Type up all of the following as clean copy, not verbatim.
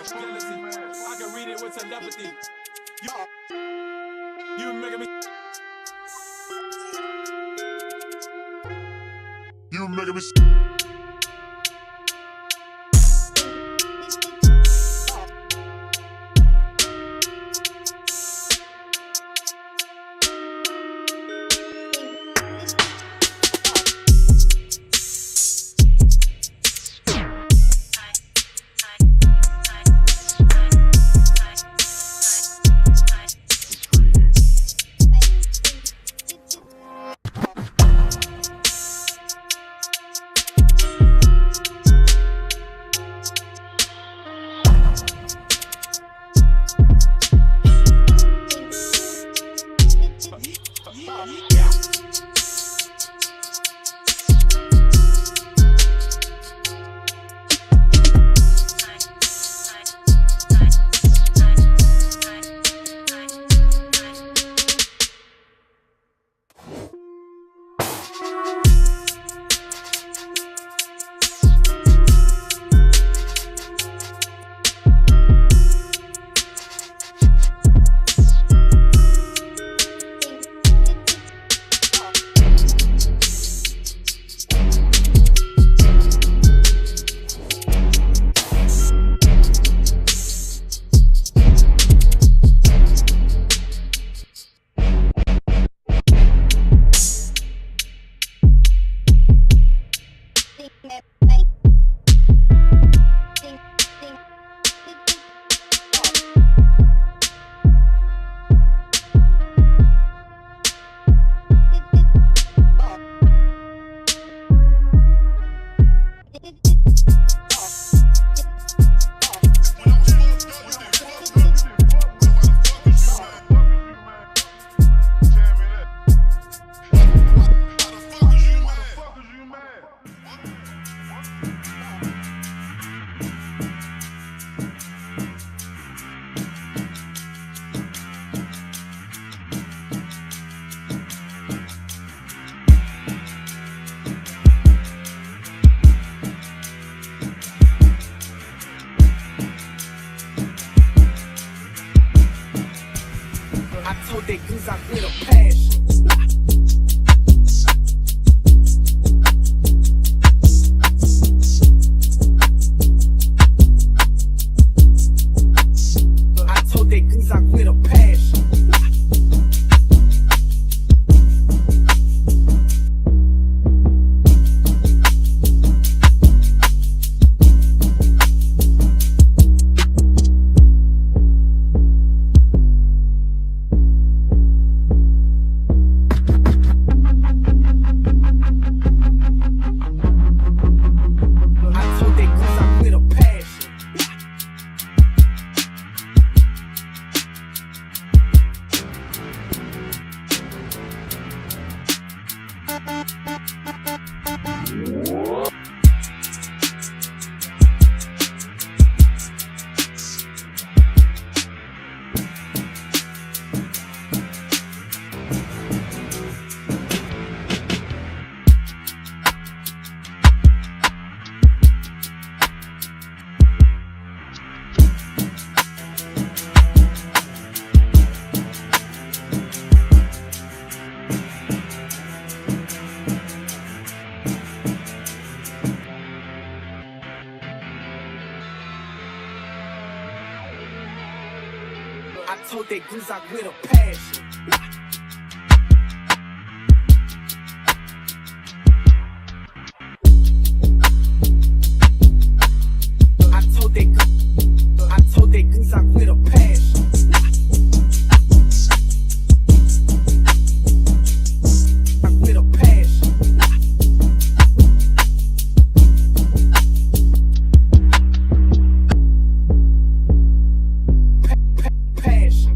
Jealousy, I can read it with telepathy. You making me. You making me. I told that goose I with a passion. I told that goose I with a passion. I told that goose I with a passion. I told that goose I with a passion. I with a passion. Passion.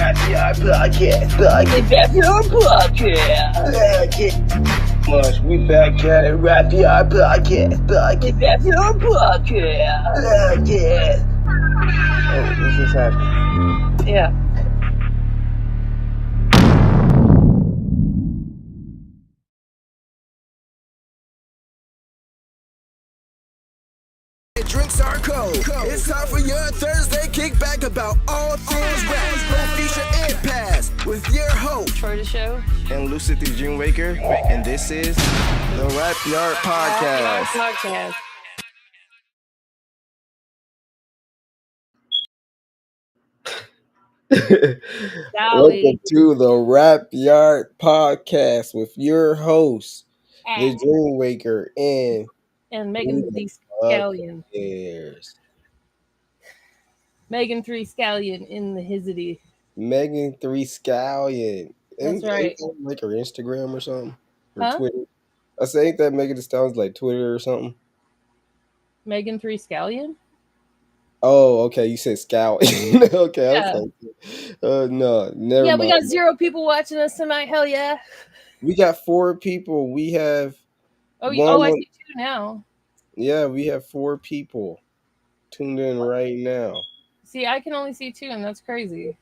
Therapyard podcast. Much. We back at it. Therapyard podcast. Oh, this is happening. Yeah. Drinks are cold. It's time for your Thursday kickback about all things rap. Both feature and pass with your host Troydashow and Lucid the Dreamwaker, and this is the Therapyard podcast. podcast. Welcome to the Therapyard podcast with your host, the Dreamwaker, and Megan the Scallion. Megan 3 Scallion in the hizity. Megan 3 Scallion. That's right. Ain't that like her Instagram or something? Or Huh? Twitter? I say, ain't that Megan Thee Stallion's like Twitter or something? Megan 3 Scallion? Oh, okay. You said Scallion. Okay, Yeah. I was like, no, never mind. Yeah, we got 0 people watching us tonight. Hell yeah. We got 4 people. We have. I see 2 now. Yeah, we have 4 people tuned in right now. See, I can only see 2, and that's crazy.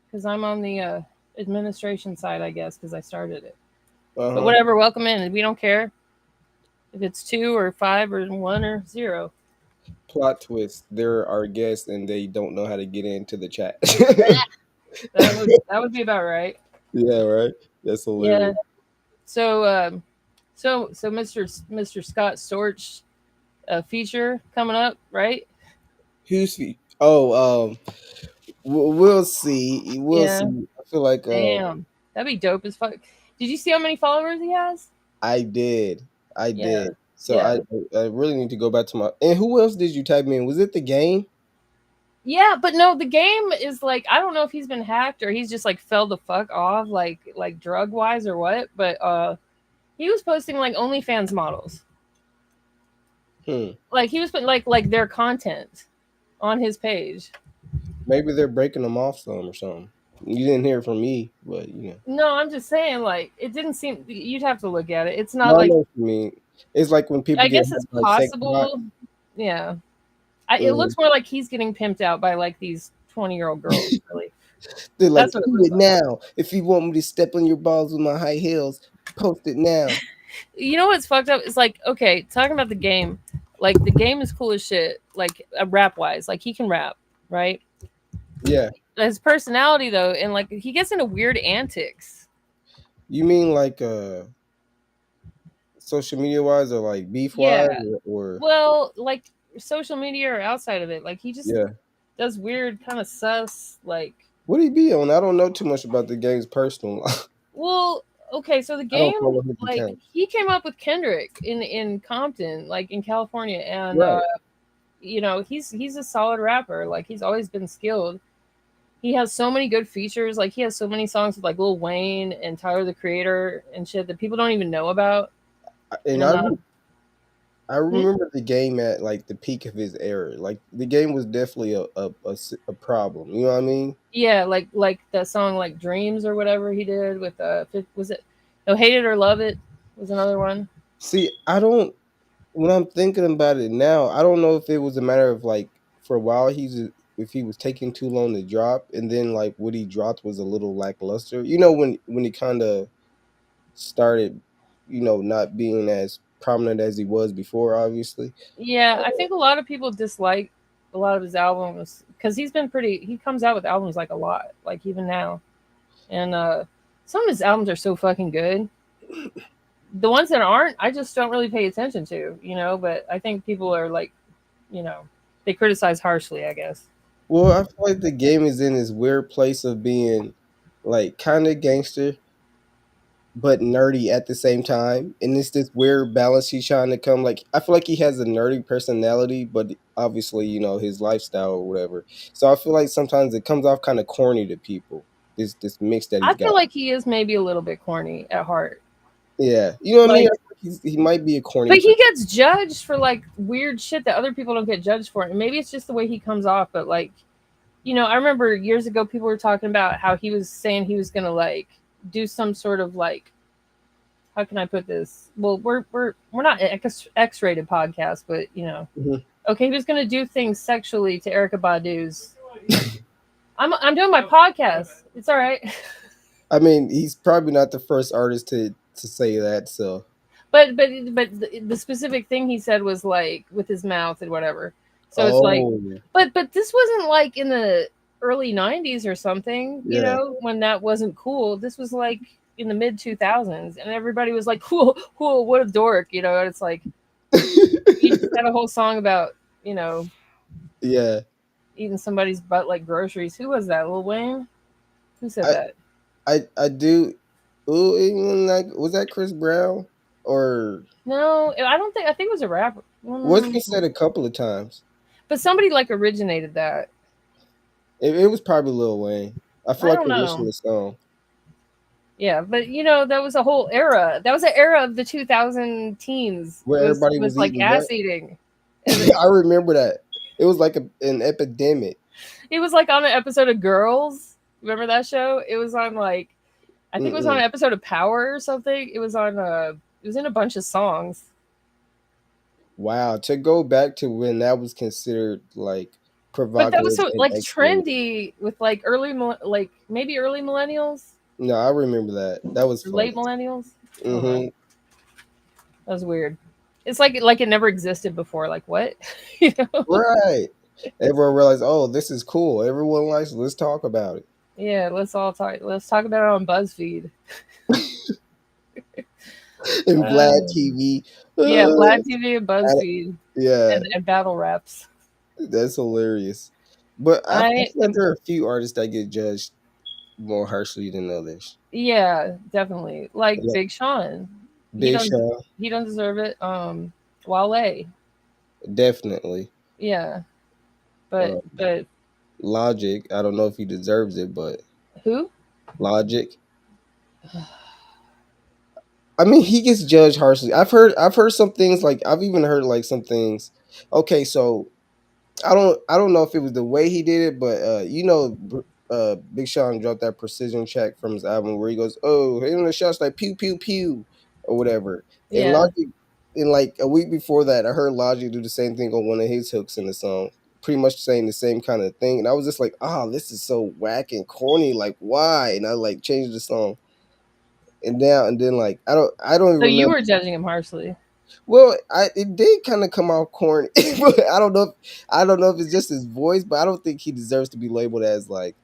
Because I'm on the administration side, I guess, because I started it. But whatever, welcome in. We don't care if it's 2 or 5 or 1 or 0. Plot twist: they're our guests, and they don't know how to get into the chat. that would be about right. Yeah, right. That's hilarious. Yeah. So Mr. Scott Storch feature coming up, right? Who's we'll see. We'll see. I feel like damn, that'd be dope as fuck. Did you see how many followers he has? I did. Yeah. So I really need to go back to my. And who else did you tag me in? Was it the game? Yeah, but no, the game is like, I don't know if he's been hacked or he's just like fell the fuck off, like drug wise or what. But he was posting like OnlyFans models. Like he was putting like their content on his page. Maybe they're breaking them off some or something. You didn't hear it from me, but you know. No, I'm just saying, like, it didn't seem. You'd have to look at it. It's not like. I know what you mean. It's like when people. I guess it's possible. Yeah, it looks more like he's getting pimped out by like these 20-year-old girls. Really. They're like, do it now. If you want me to step on your balls with my high heels, post it now. You know what's fucked up? It's like, okay, talking about the game. Like the game is cool as shit. Like rap wise, like he can rap, right? Yeah. His personality though, and like he gets into weird antics. You mean like social media wise or like beef wise or well, like social media or outside of it, like he just does weird kind of sus like. What do he be on? I don't know too much about the game's personal life. Well, okay, so the game, like he came up with Kendrick in Compton, like in California, and you know he's a solid rapper. Like he's always been skilled. He has so many good features. Like he has so many songs with like Lil Wayne and Tyler the Creator and shit that people don't even know about. And I remember the game at like the peak of his era. Like the game was definitely a problem. You know what I mean? Yeah, like that song like Dreams or whatever he did with was it No Hate It or Love It was another one. See, when I'm thinking about it now, I don't know if it was a matter of like for a while if he was taking too long to drop, and then like what he dropped was a little lackluster. You know, when he kind of started, you know, not being as prominent as he was before, obviously. Yeah, I think a lot of people dislike a lot of his albums because he comes out with albums like a lot, like even now. And some of his albums are so fucking good. The ones that aren't, I just don't really pay attention to, you know, but I think people are like, you know, they criticize harshly, I guess. Well, I feel like the game is in this weird place of being like kind of gangster, but nerdy at the same time. And it's this weird balance he's trying to come. Like, I feel like he has a nerdy personality, but obviously, you know, his lifestyle or whatever. So I feel like sometimes it comes off kind of corny to people. This mix that he's got. I feel like he is maybe a little bit corny at heart. Yeah. You know what I mean? He might be a corny. But he gets judged for like weird shit that other people don't get judged for. And maybe it's just the way he comes off, but like I remember years ago people were talking about how he was saying he was gonna like do some sort of like, how can I put this? Well, we're not an X-rated podcast, but Mhm. okay, he was gonna do things sexually to Erica Badu's. I'm doing my podcast. It's all right. I mean, he's probably not the first artist to say that. So, But the specific thing he said was like with his mouth and whatever. So it's like, oh but this wasn't like in the early '90s or something, yeah, when that wasn't cool. This was like in the mid 2000s, and everybody was like, "Cool, cool, what a dork," And it's like he just had a whole song about yeah. eating somebody's butt like groceries. Who was that? Lil Wayne? Who said I that? I do. Ooh, even like was that Chris Brown or No, I don't think. I think it was a rapper. was he said a couple of times? But somebody like originated that. It was probably Lil Wayne. I feel I like don't know. original song Yeah, but that was a whole era. That was an era of the 2000 teens where everybody was was like eating butt. ass eating. I remember that. It was like an epidemic. It was like on an episode of Girls. Remember that show? It was on like I think it was on an episode of Power or something. It was in a bunch of songs. Wow, to go back to when that was considered like But that was provocative so and like X-rated. trendy with like like maybe early millennials No, I remember that. That was or funny. late millennials. I don't know. Mm-hmm. That was weird. It's like it never existed before. Like what? Right. Everyone realized, oh, this is cool. Everyone likes it. Let's talk about it. Yeah, let's talk about it on BuzzFeed. And Vlad TV. Yeah, Vlad TV and BuzzFeed Yeah, and battle raps. that's hilarious. But I feel I like there are a few artists that get judged more harshly than others. Yeah, definitely. Like Like Big Sean. He Big don't Sean, he don't deserve it. Wale. definitely. Yeah. But Uh, but Logic, I don't know if he deserves it, but who? Logic. I mean, he gets judged harshly. I've heard some things like I've even heard like some things. Okay, so I don't know if it was the way he did it, but Big Sean dropped that precision track from his album where he goes, "Oh, hitting the shots like pew pew pew," or whatever. And Yeah. Logic, in like a week before that, I heard Logic do the same thing on one of his hooks in the song, pretty much saying the same kind of thing. And I was just like, "Oh, this is so whack and corny. Like, why?" And I like changed the song. And then like I don't even So you remember. were judging him harshly. Well, it did kind of come out corny, but I don't know if it's just his voice, but I don't think he deserves to be labeled as like,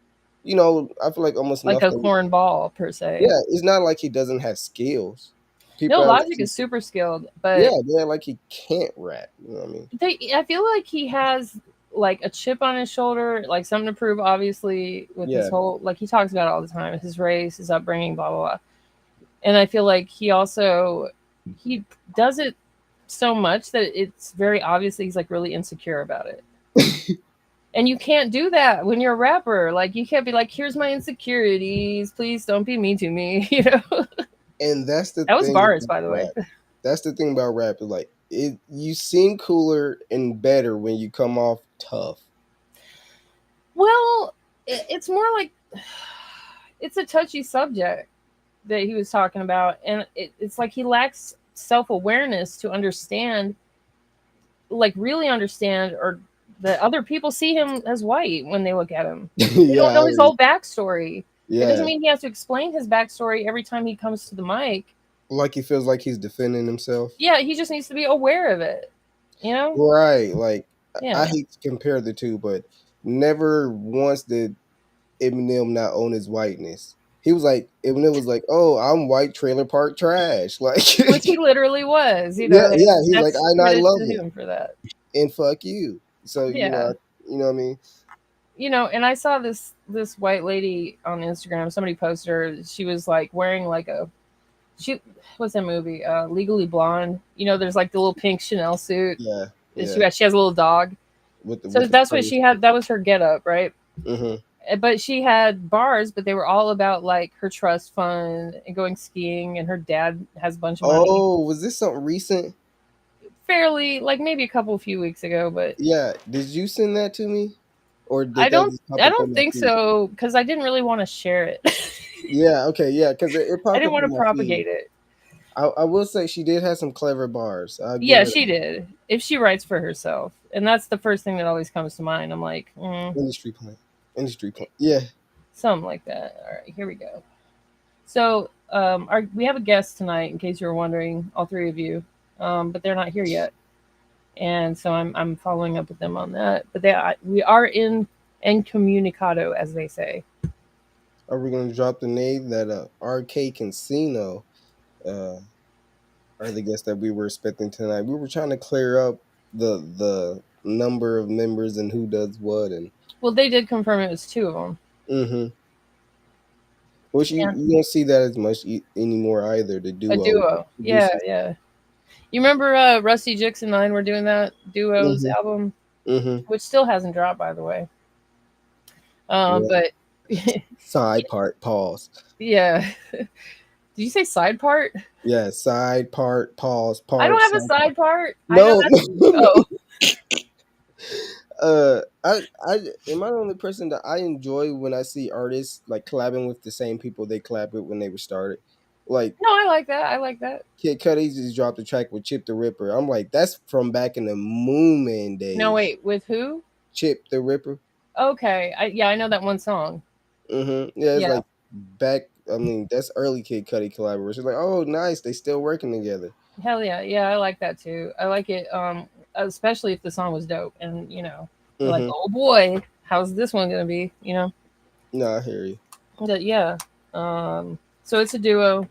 I feel like almost Like a nothing. cornball per se. Yeah, it's not like he doesn't have skills. No, People act like Logic is super skilled, yeah, but they act like he can't rap. You know what I mean? I feel like he has like a chip on his shoulder, like something to prove, obviously, with his Yeah, whole like he talks about it all the time, his race, his upbringing, blah blah blah. And I feel like he does it so much that it's very obvious that he's like really insecure about it. And you can't do that when you're a rapper. Like you can't be like, "Here's my insecurities. Please don't be mean to me." and that's the That was thing bars, about by the way. rap. That's the thing about rap is like you seem cooler and better when you come off tough. Well, it's more like it's a touchy subject that he was talking about, and it's like he lacks self-awareness to understand, like really understand, or that other people see him as white when they look at him. They don't Yeah, know his whole backstory. It yeah. doesn't mean he has to explain his backstory every time he comes to the mic. Like he feels like he's defending himself. Yeah, he just needs to be aware of it. Right. Like I Yeah. hate to compare the two, but never once did Eminem not own his whiteness. He was like Eminem was like, "Oh, I'm white trailer park trash." Like Which he literally was. yeah, yeah. He's like, That's I credit love to it, him for that. and fuck you. So Yeah. you know what I mean? And I saw this white lady on Instagram. Somebody posted her. She was like wearing like what's that movie? Legally Blonde. There's like the little pink Chanel suit. Yeah, Yeah. She has a little dog. So that's what she had. That was her getup, right? Mm-hmm. But she had bars, but they were all about like her trust fund and going skiing, and her dad has a bunch of money. Oh, was this something recent? Fairly, like maybe a few weeks ago, but Yeah. Did you send that to me? or did I that don't. just pop I up on don't my think feed? so because I didn't really want to share it. Yeah, okay, yeah, because it I popped didn't up want on to my feed. propagate it. I will say she did have some clever bars. I'll give Yeah, her she that. did. If she writes for herself, and that's the first thing that always comes to mind. I'm like, Industry plant. Industry plant. Yeah. something like that. All right, here we go. So, we have a guest tonight, in case you were wondering, all three of you, but they're not here yet, and so I'm following up with them on that. But we are in communicado, as they say. Are we gonna drop the name that Arcade Casino uh are the guests that we were expecting tonight? We were trying to clear up the number of members and who does what and Well, they did confirm it was two of them. mm-hmm. Which And you don't see that as much anymore either. The a duo duo. Yeah, producers. yeah. You remember Rusty Jix and Nine were doing that duos Mm-hmm. album, Mm-hmm. which still hasn't dropped, by the way. Yeah. But Side part pause. yeah. Did you say side part? Yeah, side part pause I don't part have a side part. side part. I know No, that's. no, no. Oh, I am I the only person that I enjoy when I see artists like collabing with the same people they collabed with when they were started. Like no, I like that. I like that. Kid Cudi just dropped a track with Chip the Ripper. I'm like, that's from back in the Moon Man No, days. wait, with who? Chip the Ripper. Okay, yeah, I know that one song. Yeah, it's Yeah, like back. I mean, that's early Kid Cudi collaboration. Like, oh, nice, they still working together. hell yeah, yeah, I like that too. I like it, especially if the song was dope, and you're like, Mm-hmm. oh boy, how's this one gonna be? No, I hear you. But yeah, so it's a duo.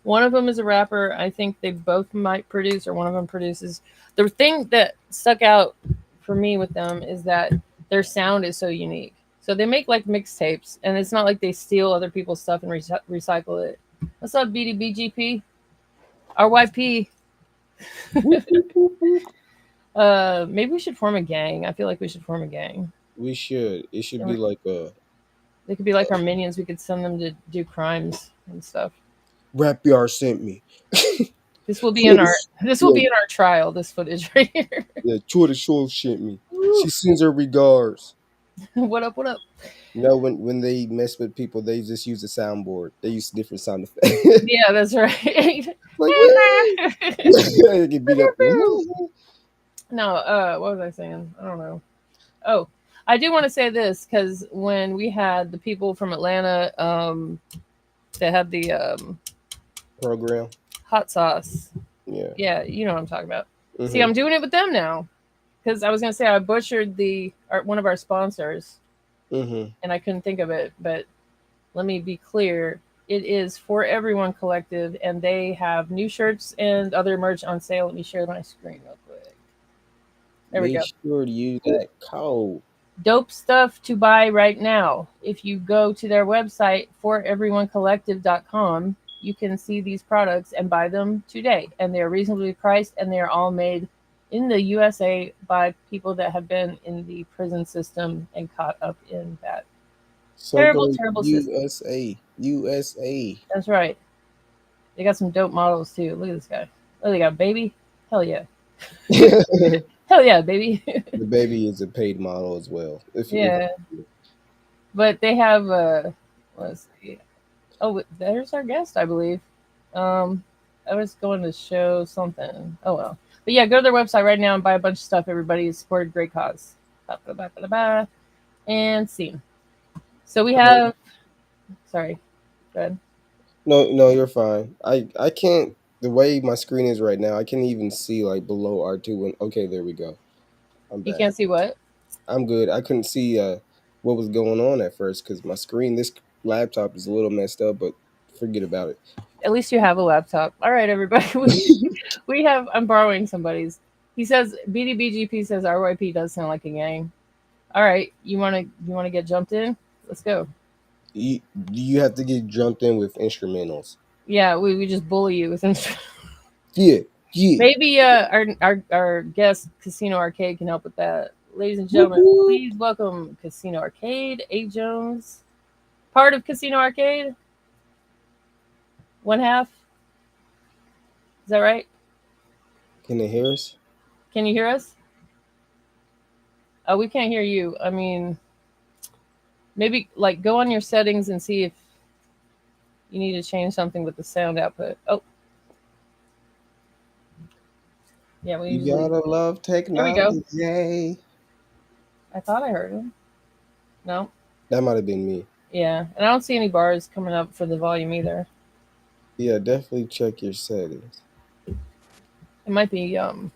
One of them is a rapper. I think they both might produce, or one of them produces. The thing that stuck out for me with them is that their sound is so unique. So they make like mixtapes, and it's not like they steal other people's stuff and recycle it. What's up, BDBGP? RYP. Maybe we should form a gang. I feel like we should form a gang. We should. It should be like a They could be like our minions. We could send them to do crimes and stuff. Rap Yard sent me. This will be in our Yeah, trial. This footage right here. yeah, Troy Show sent me. She sends her regards. What up? What up? No, when they mess with people, they just use a soundboard. They use different sound effects. Yeah, that's right. Like, they get beat up. No, what was I saying? I don't know. Oh, I do want to say this because when we had the people from Atlanta, that had the Program. hot sauce. Yeah. Yeah, you know what I'm talking about. Mm-hmm. See, I'm doing it with them now because I was gonna say I butchered one of our sponsors, Mm-hmm. and I couldn't think of it. But let me be clear: it is For Everyone Collective, and they have new shirts and other merch on sale. Let me share my screen real quick. There we go. Make sure to use that code. Dope stuff to buy right now. If you go to their website, foreveryone.collective.com, you can see these products and buy them today. And they're reasonably priced, and they're all made in the USA by people that have been in the prison system and caught up in that So terrible, go terrible system. USA. That's right. They got some dope models too. Look at this guy. Oh, they got Baby. Hell yeah. Hell yeah, baby. The Baby is a paid model as well. Yeah. But they have let's see. Oh, there's our guest, I believe. I was going to show something. Oh well. But yeah, go to their website right now and buy a bunch of stuff. Everybody has supported great cause. And scene. So we have sorry. Go ahead. No, you're fine. I can't. The way my screen is right now, I can't even see like below R2. Okay, there we go. I'm back. You can't see what? I'm good. I couldn't see what was going on at first because my screen, this laptop is a little messed up, but forget about it. At least you have a laptop. All right, everybody. We have. I'm borrowing somebody's. He says BDBGP says RYP does sound like a gang. All right, you wanna get jumped in? Let's go. You have to get jumped in with instrumentals. Yeah, we just bully you with instruments. Yeah. Maybe our guest Casino Arcade can help with that. Ladies and gentlemen, please welcome Casino Arcade, A. Jones, part of Casino Arcade. One half. Is that right? Can they hear us? Can you hear us? Oh, we can't hear you. I mean, Maybe like go on your settings and see if you need to change something with the sound output. Oh, yeah, we You usually. gotta love There we go. technology. I thought I heard him. No. That might have been me. Yeah, and I don't see any bars coming up for the volume either. Yeah, definitely check your settings. It might be go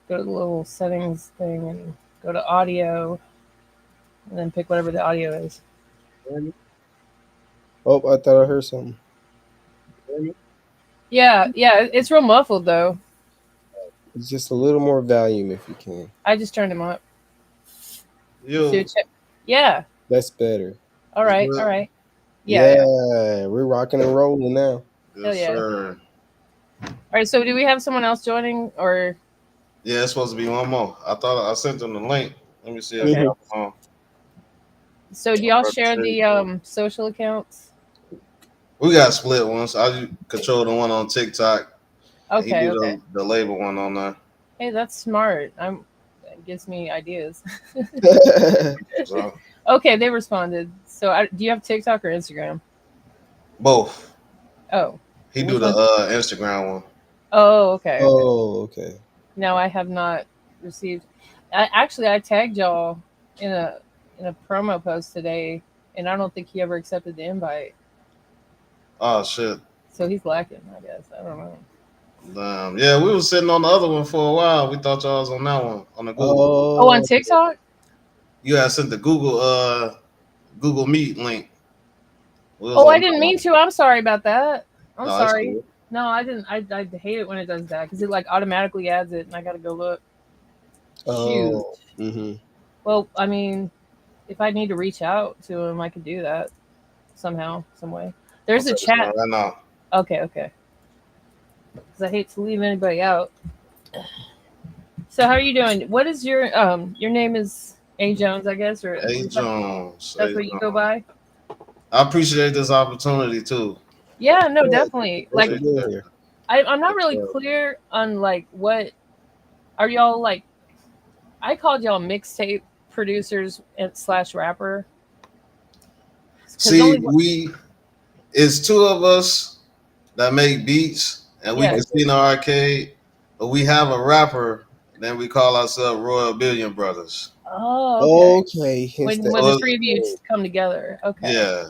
to the little settings thing and go to audio, and then pick whatever the audio is. Oh, I thought I heard something. Yeah, it's real muffled though. It's just a little more volume if you can. I just turned him up. Yo, So yeah. That's better. All right. good. All right. Yeah. We're rocking and rolling now. Hell Yes, yeah. sir. All right. So do we have someone else joining or? Yeah, it's supposed to be one more. I thought I sent them the link. Let me see if Okay. y'all on. So do y'all share the social accounts? We got split ones. I control the one on TikTok. And he Okay. do Okay. the label one on there. Hey, that's smart. That gives me ideas. So, Okay, they responded. So do you have TikTok or Instagram? both. Oh. He Which do the one? Instagram one. Oh, okay. Oh, okay. No, I have not received. I tagged y'all in a promo post today, and I don't think he ever accepted the invite. Oh shit. So he's lacking, I guess. I don't know. Yeah, we was sitting on the other one for a while. We thought y'all was on that one on the Google. Oh, on TikTok? You had sent the Google Meet link. Oh, I didn't mean to. I'm sorry about that. I'm No, that's sorry. cool. No, I didn't. I hate it when it does that because it like automatically adds it, and I gotta go look. Shoot. Oh. Mm-hmm. Well, I mean, if I need to reach out to him, I could do that somehow, some way. There's a chat. Right now. Okay. Because I hate to leave anybody out. So how are you doing? What is your name is A Jones, I guess, or A Jones. that's what you go by? I appreciate this opportunity too. Yeah, no, definitely. Like, Here. I'm not really clear on like what are y'all like. I called y'all mixtape producers and / rapper. See, it's two of us that make beats, and we casino arcade, but we have a rapper. Then we call ourselves Royal Billion Brothers. Oh, okay. When the three of you come together, okay. Yeah.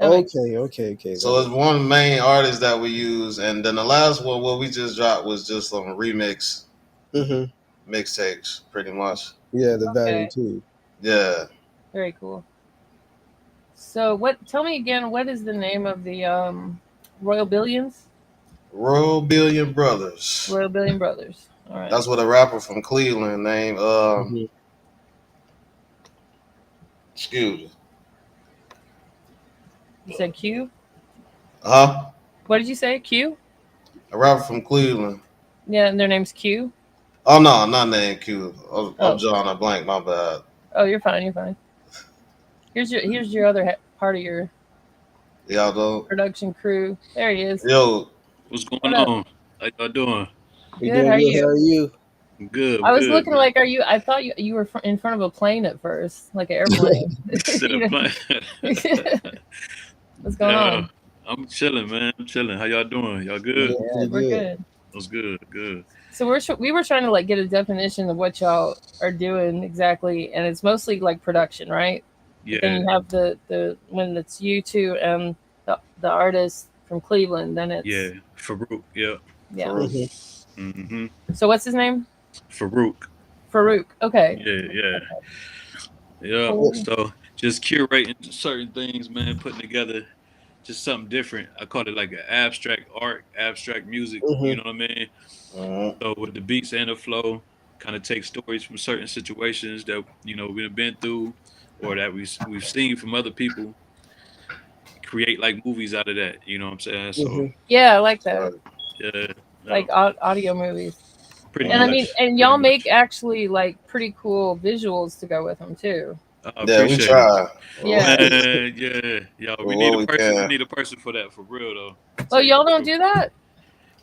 Okay. So it's one main artist that we use, and then the last one, what we just dropped, was just on remix mixtapes, pretty much. Yeah, the value too. Yeah. Very cool. So tell me again, what is the name of the Royal Billions? Royal Billion Brothers. Royal Billion Brothers. All right. That's what a rapper from Cleveland named. Excuse me. You said Q? Huh? What did you say? Q? A rapper from Cleveland. Yeah, and their name's Q? Oh no, not named Q. I'm drawing a blank. My bad. Oh, you're fine. Here's your other part of your production crew. There he is. Yo, what's going on? How y'all doing? Good. How are you? Good. I was looking like, I thought you were in front of a plane at first, like an airplane. What's going on? I'm chilling, man. I'm chilling. How y'all doing? Y'all good? Yeah, we're good. That's good. So we were trying to like get a definition of what y'all are doing exactly, and it's mostly like production, right? Yeah. Then you have the when it's you two and the artist from Cleveland, then it's Farouk. Yeah. Mm-hmm. So what's his name? Farouk. Okay. Yeah. Cool. So just curating certain things, man, putting together just something different. I call it like an abstract art, abstract music. You know what I mean? So with the beats and the flow, kind of take stories from certain situations that we've been through, or that we've seen from other people. Create like movies out of that. You know what I'm saying? So yeah, I like that. Yeah. Like audio movies. Pretty and much, I mean, and y'all make actually like pretty cool visuals to go with them too. Yeah, we try. Yeah. We need a person. We need a person for that, for real though. Oh, y'all don't do that?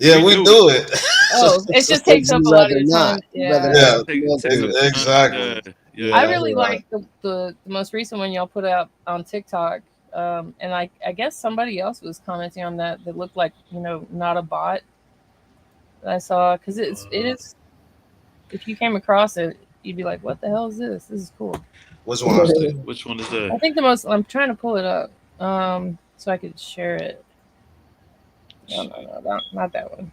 Yeah, we do it. Oh, it just takes up a lot of your time. Yeah. Exactly. Yeah. I really like the most recent one y'all put out on TikTok. And I guess somebody else was commenting on that looked like, not a bot that I saw, because it is. If you came across it, you'd be like, "What the hell is this? This is cool." Which one is it? Which one is that? I think the most. I'm trying to pull it up, so I could share it. No, not that one.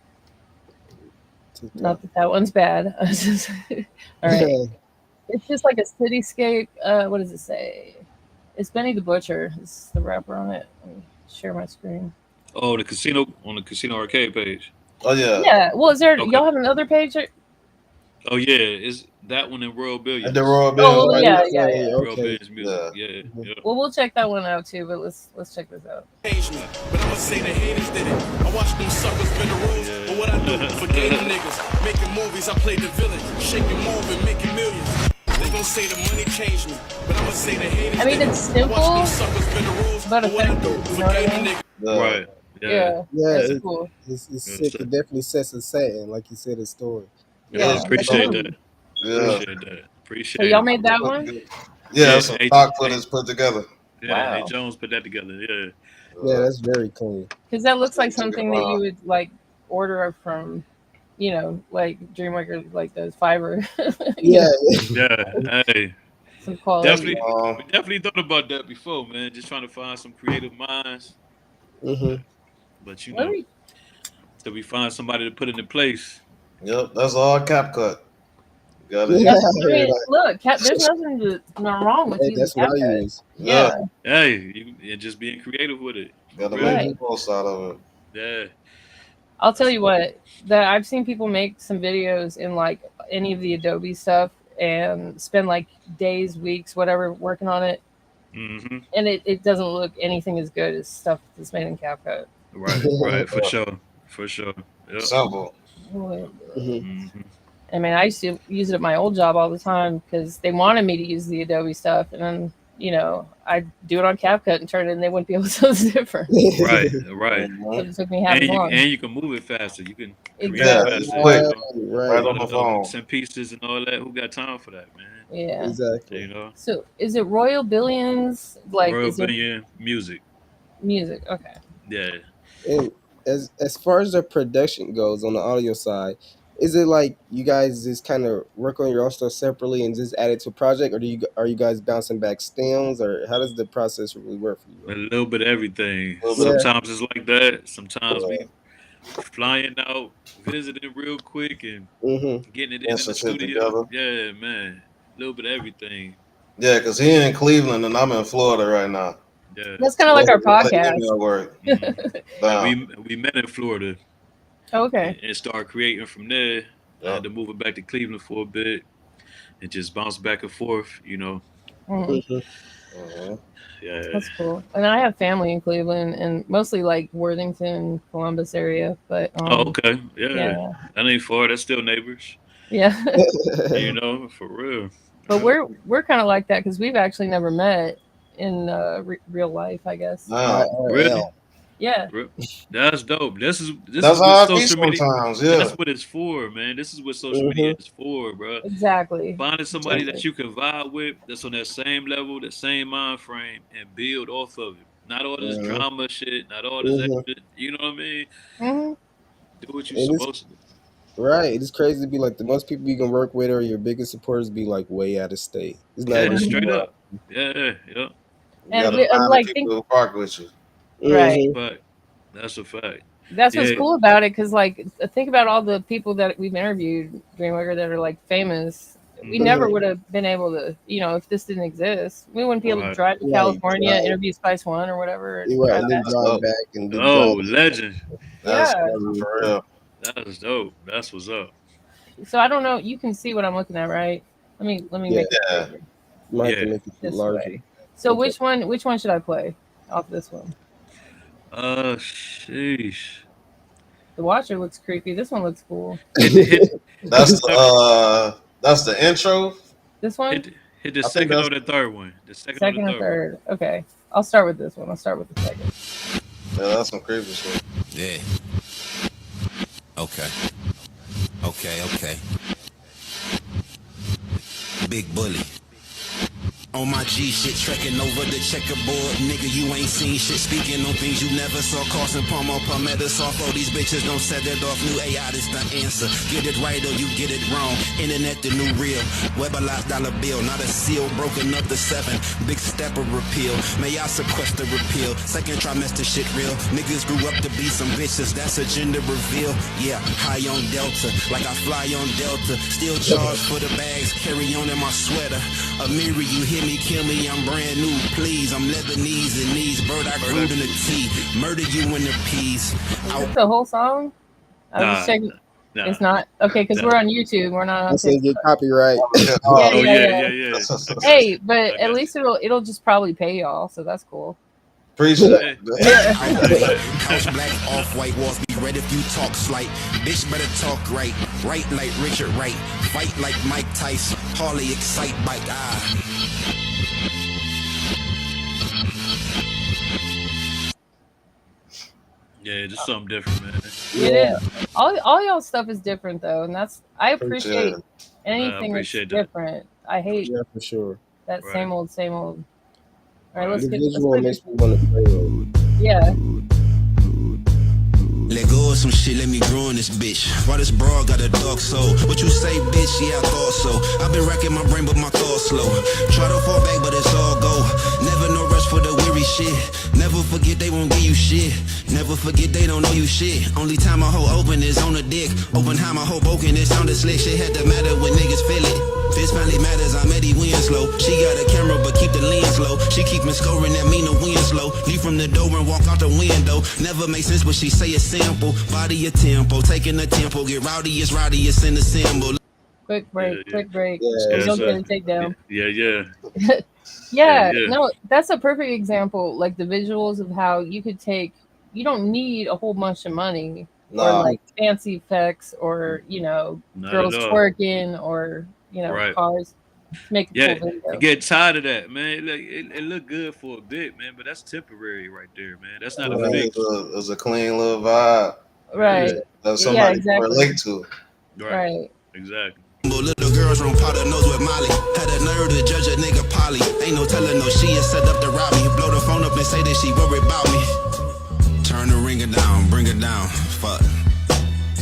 Not that one's bad. All right. It's just like a cityscape. What does it say? It's Benny the Butcher. It's the rapper on it. Let me share my screen. Oh, the casino on the casino arcade page. Oh yeah. Yeah. Well, is there? Okay. Y'all have another page? Oh yeah, is that one in Royal Billions? The Royal Billions. Oh yeah. Royal Billions music. Yeah. Well, we'll check that one out too. But let's check this out. Change me, but I'ma say the haters did it. I watched them suckers bend the rules, but what I do, forgave them niggas. Making movies, I played the villain, shaking, moving, making millions. They gon' say the money changed me, but I'ma say the haters. I mean, it's simple, but effective. You know what I mean? Right. Yeah. That's cool. It's sick. It definitely sets a setting, like you said, a story. Yeah, appreciate that. Yeah. Appreciate So y'all made that one? Yeah, some stock footage put together. Yeah, wow. Hey Jones put that together. Yeah. Yeah, that's very clean. Because that looks like something that you would like order from, like Dreamwaker, like those Fiverr. Yeah. Hey. Some quality. We definitely thought about that before, man. Just trying to find some creative minds. But so we find somebody to put it in place. Yep, that's all CapCut. Got it. Yeah. Look, there's nothing wrong with using that's what I CapCut. use. Yeah. Hey, you're just being creative with it. Got to Right. make the most out of it. Yeah. I'll tell you what, that I've seen people make some videos in like any of the Adobe stuff and spend like days, weeks, whatever, working on it. Mm-hmm. And it doesn't look anything as good as stuff that's made in CapCut. Right, for sure. Yep. Simple. Mm-hmm. I mean, I used to use it at my old job all the time because they wanted me to use the Adobe stuff, and then I'd do it on CapCut and turn it, and they wouldn't be able to tell the difference. Right. So it took me half long. And you can move it faster. You can create Exactly. faster. Right on the phone. Some pieces and all that. Who got time for that, man? Yeah. Exactly. So is it Royal Billions? Like Royal Billion music. Music. Okay. Yeah. And as far as the production goes on the audio side, is it like you guys just kind of work on your own stuff separately and just add it to a project, or are you guys bouncing back stems, or how does the process really work for you? A little bit of everything. Sometimes it's like that. Sometimes we flying out, visiting real quick, and getting it in the studio. Yeah, man. A little bit of everything. Yeah, because he in Cleveland and I'm in Florida right now. Yeah. That's kind of like our podcast. We met in Florida. Okay. And started creating from there. I had to move it back to Cleveland for a bit and just bounce back and forth, Yeah. That's cool. And I have family in Cleveland and mostly like Worthington, Columbus area. But okay. Yeah. That ain't far. That's still neighbors. Yeah. For real. But we're kind of like that because we've actually never met in real life, I guess. Really? Yeah. That's dope. This is how what I social media. Sometimes, yeah. That's what it's for, man. This is what social media is for, bro. Exactly. Finding somebody that you can vibe with, that's on that same level, that same mind frame, and build off of it. Not all this drama shit, not all this extra, you know what I mean? Do what you're supposed to do. Right. It's crazy to be like the most people you can work with or your biggest supporters be like way out of state. It's not straight up. Yeah. And I'm like, people who park with you. Right. But that's a fact. That's what's cool about it, because like think about all the people that we've interviewed, Dreamwaker, that are like famous. We never would have been able to, if this didn't exist, we wouldn't be able to drive to California, interview Spice One or whatever. And then drive back and legend. That's for real. That is dope. That's what's up. So I don't know. You can see what I'm looking at, right? Let me make it bigger. Might have to make it larger. So which one should I play off this one? Sheesh. The Watcher looks creepy. This one looks cool. That's the intro. This one? Hit the second or the third one. The second or third. Okay. I'll start with this one. I'll start with the second. Yeah, that's some creepy shit. Yeah. Okay. Big bully. On my G shit, trekking over the checkerboard. Nigga, you ain't seen shit. Speaking on things you never saw. Carson Palmer, Palmetto, soft. Oh, these bitches don't set it off. New AI, this the answer. Get it right or you get it wrong. Internet, the new real. Weatherized dollar bill. Not a seal, broken up the 7. Big step of repeal. May I sequester repeal. Second trimester shit real. Niggas grew up to be some bitches. That's a gender reveal. Yeah, high on Delta. Like I fly on Delta. Still charged for the bags. Carry on in my sweater. A mirror, you hear me, kill me, I'm brand new, please. I'm Lebanese and these bird I grew in the tea. Murder you in the peas. Is the whole song? I was just checking. Nah. It's not okay because we're on YouTube. We're not on This ain't get Facebook. copyright. Yeah. Hey, but at least it'll just probably pay y'all, so that's cool. Appreciate it. House black, off-white walls be red if you talk slight. Bitch better talk right. Right like Richard Wright. Fight like Mike Tyson. Harley excite bike. Yeah, just something different, man. It is. All y'all stuff is different though, and that's I appreciate anything that's different. I hate for sure that same old. All right, let's the get visual makes me want to play. Yeah. Let go of some shit, let me grow in this bitch. Why this broad got a dark soul? What you say, bitch? Yeah, I thought so. I've been racking my brain, but my thoughts slow. Try to fall back, but it's all go. Never no rush for the weary shit. Never forget they won't give you shit. Never forget they don't know you shit. Only time my hoe open is on the dick. Open how my hoe broken, it sounded slick. Shit had to matter when niggas feel it. This family matters, I'm Eddie Winslow. She got a camera, but keep the lens low. She keep me scoring, that mean the wind's low. Leave from the door and walk out the window. Never make sense, but she say it's simple. Body a tempo, taking a tempo. Get rowdy, it's in the symbol. Quick break. Yeah. Don't get a takedown. Yeah. No, that's a perfect example. Like the visuals of how you could take. You don't need a whole bunch of money or like fancy effects or girls twerking or cars. Make a cool video. You get tired of that, man. It look good for a bit, man, but that's temporary right there, man. That's not a fix. It's a clean little vibe, right? That somebody can relate to. Right. Exactly. Little girls from Potter knows with Molly. Had a nerve to judge a nigga Polly. Ain't no telling no she is set up to rob me. Blow the phone up and say that she worried about me. Turn the ringer down, bring her down. Fuck.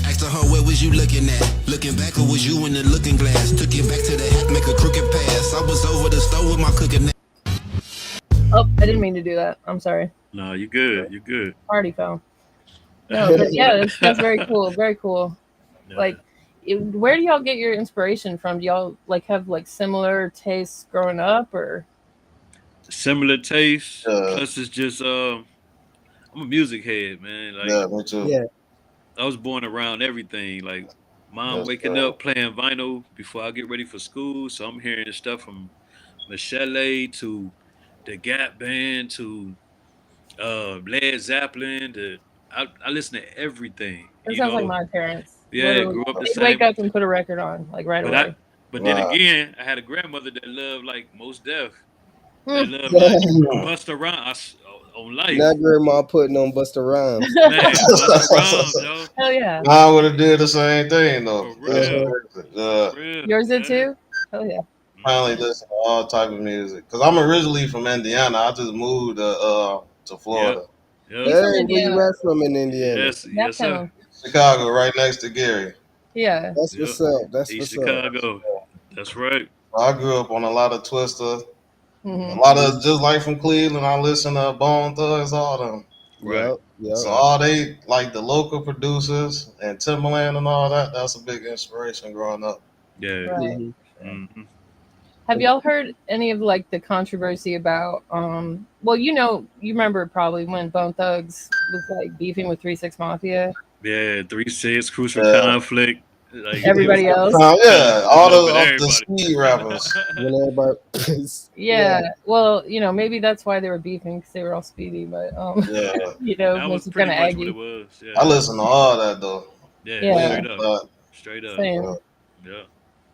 Asked her, where was you looking at? Looking back, or was you in the looking glass? Took it back to the hat, make a crooked pass. I was over the stove with my cooking. Oh, I didn't mean to do that. I'm sorry. No, you good. You're good. Party phone. No, but yeah, that's very cool. Very cool. Yeah. Like, where do y'all get your inspiration from? Do y'all like have like similar tastes growing up, or similar tastes? Plus, it's just I'm a music head, man. Like, me too. Yeah. I was born around everything. Like, mom waking up playing vinyl before I get ready for school, so I'm hearing stuff from Michelle to the Gap Band to Led Zeppelin. I listen to everything. It sounds like my parents. Yeah, literally, grew up the they'd same. wake up and put a record on like right away. But then again, I had a grandmother that loved like Most Def. That loved like Busta Rhymes on life. Now grandma putting on Busta Rhymes. Man, Busta Rhymes, yo. Hell yeah. I would have did the same thing though. For real. Yours did too? Hell yeah. Finally listen to all type of music because I'm originally from Indiana. I just moved to Florida. Yep. Hey, where you at from in Indiana? Yes, sir. Chicago, right next to Gary. Yeah. That's what's up. That's East what's Chicago. up. That's right. I grew up on a lot of Twister. A lot of just like from Cleveland. I listen to Bone Thugs, all them. Right. Yep. So all they like the local producers and Timberland and all that. That's a big inspiration growing up. Yeah. Right. Mm-hmm. Have y'all heard any of like the controversy about well, you remember probably when Bone Thugs was like beefing with 3-6 Mafia? Yeah, 3-6, Crucial Conflict. Like, everybody else. Yeah, all the speed rappers. Yeah. Well, maybe that's why they were beefing because they were all speedy, but that was pretty much what it was. Yeah. I listen to all that though. Yeah. Straight up. Same. Yeah.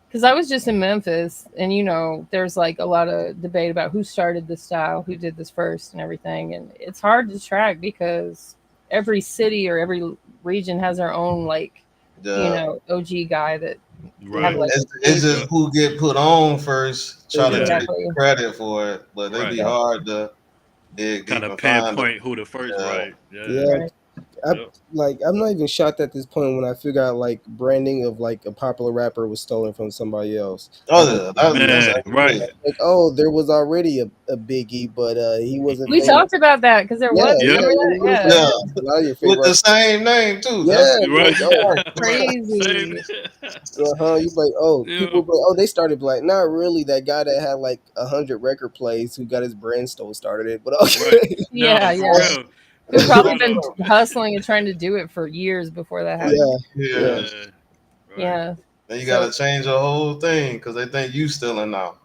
Because I was just in Memphis, and there's like a lot of debate about who started this style, who did this first, and everything. And it's hard to track because every city or every region has their own like OG guy that Right. have like It's just who get put on first, try to take exactly. credit for it, but they be Right. hard to dig Kind deep of and find it. pinpoint who the first, Yeah. right? Yeah. Yeah, Right. Yep. I'm not even shocked at this point when I figure out like branding of like a popular rapper was stolen from somebody else. Oh Like, yeah, that's Man, right. everything. like, oh, there was already a Biggie, but he wasn't We famous. talked about that because there Yeah, was. yeah, Yep. Remember it was that? like Yeah, a lot of your with the favorite. same name too. Yeah, That's Right. like oh, Yeah. Crazy. you like oh Yeah. people, oh they started like not really that guy that had like 100 record plays who got his brand stolen started it, but Right. okay, No, Yeah, for yeah. real. We've probably Hold been on. hustling and trying to do it for years before that Right. happened. yeah. yeah. Right. Yeah. Then you So gotta change the whole thing because they think you stealing now.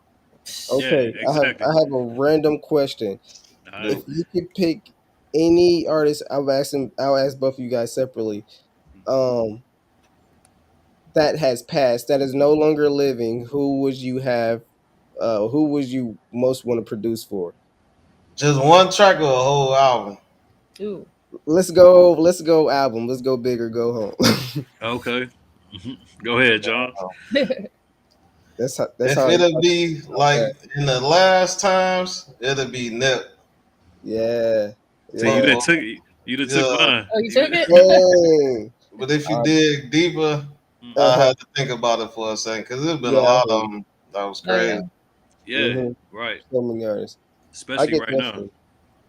Yeah, Okay, exactly. I have a random question. All Yeah. right. If you could pick any artist, I'll ask both of you guys separately. Um, that has passed, that is no longer living. Who would you have? Who would you most want to produce for? Just one track or a whole album. ooh. Let's go. Let's go album. Let's go big or go home. Okay. Go ahead, John. That's If how. it'll be like Okay. in the last times, it'll be Nip. Yeah. See, But Yeah. you done took yeah, mine. Oh, you took it? Dang. but if you Um, dig deeper, I uh-huh. had to think about it for a second because there's been a Yeah. I lot hear of you. them that was Oh yeah. crazy. Yeah, hmm right. So many artists. I Especially get right now. definitely.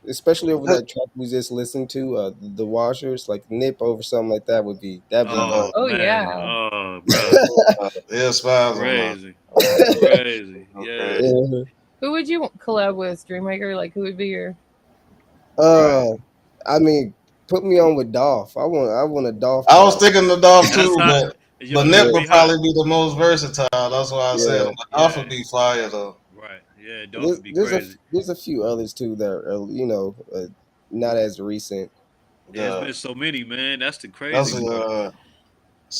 Especially over that track we just listened to, the Washers, like Nip over something like that that'd be Uh, Oh Oh man. yeah. Oh, bro. yeah, spasm, man. Crazy. Crazy. Yeah. Okay. Mhm. Who would you collab with, Dreamwaker? Like, who would be your? Right. Uh, I mean, put me on with Dolph. I want a Dolph I was collab. thinking the Dolph That's too, hot. but Yo, that Nip would Yeah, be would hot. probably be the most versatile. That's why I said yeah. him. But Dolph Yeah. would be fire though. Right. Yeah, Dolph would be crazy. There's a few others too that are not as recent. Yeah, it's Yeah, been so many, man. That's the crazy that's part.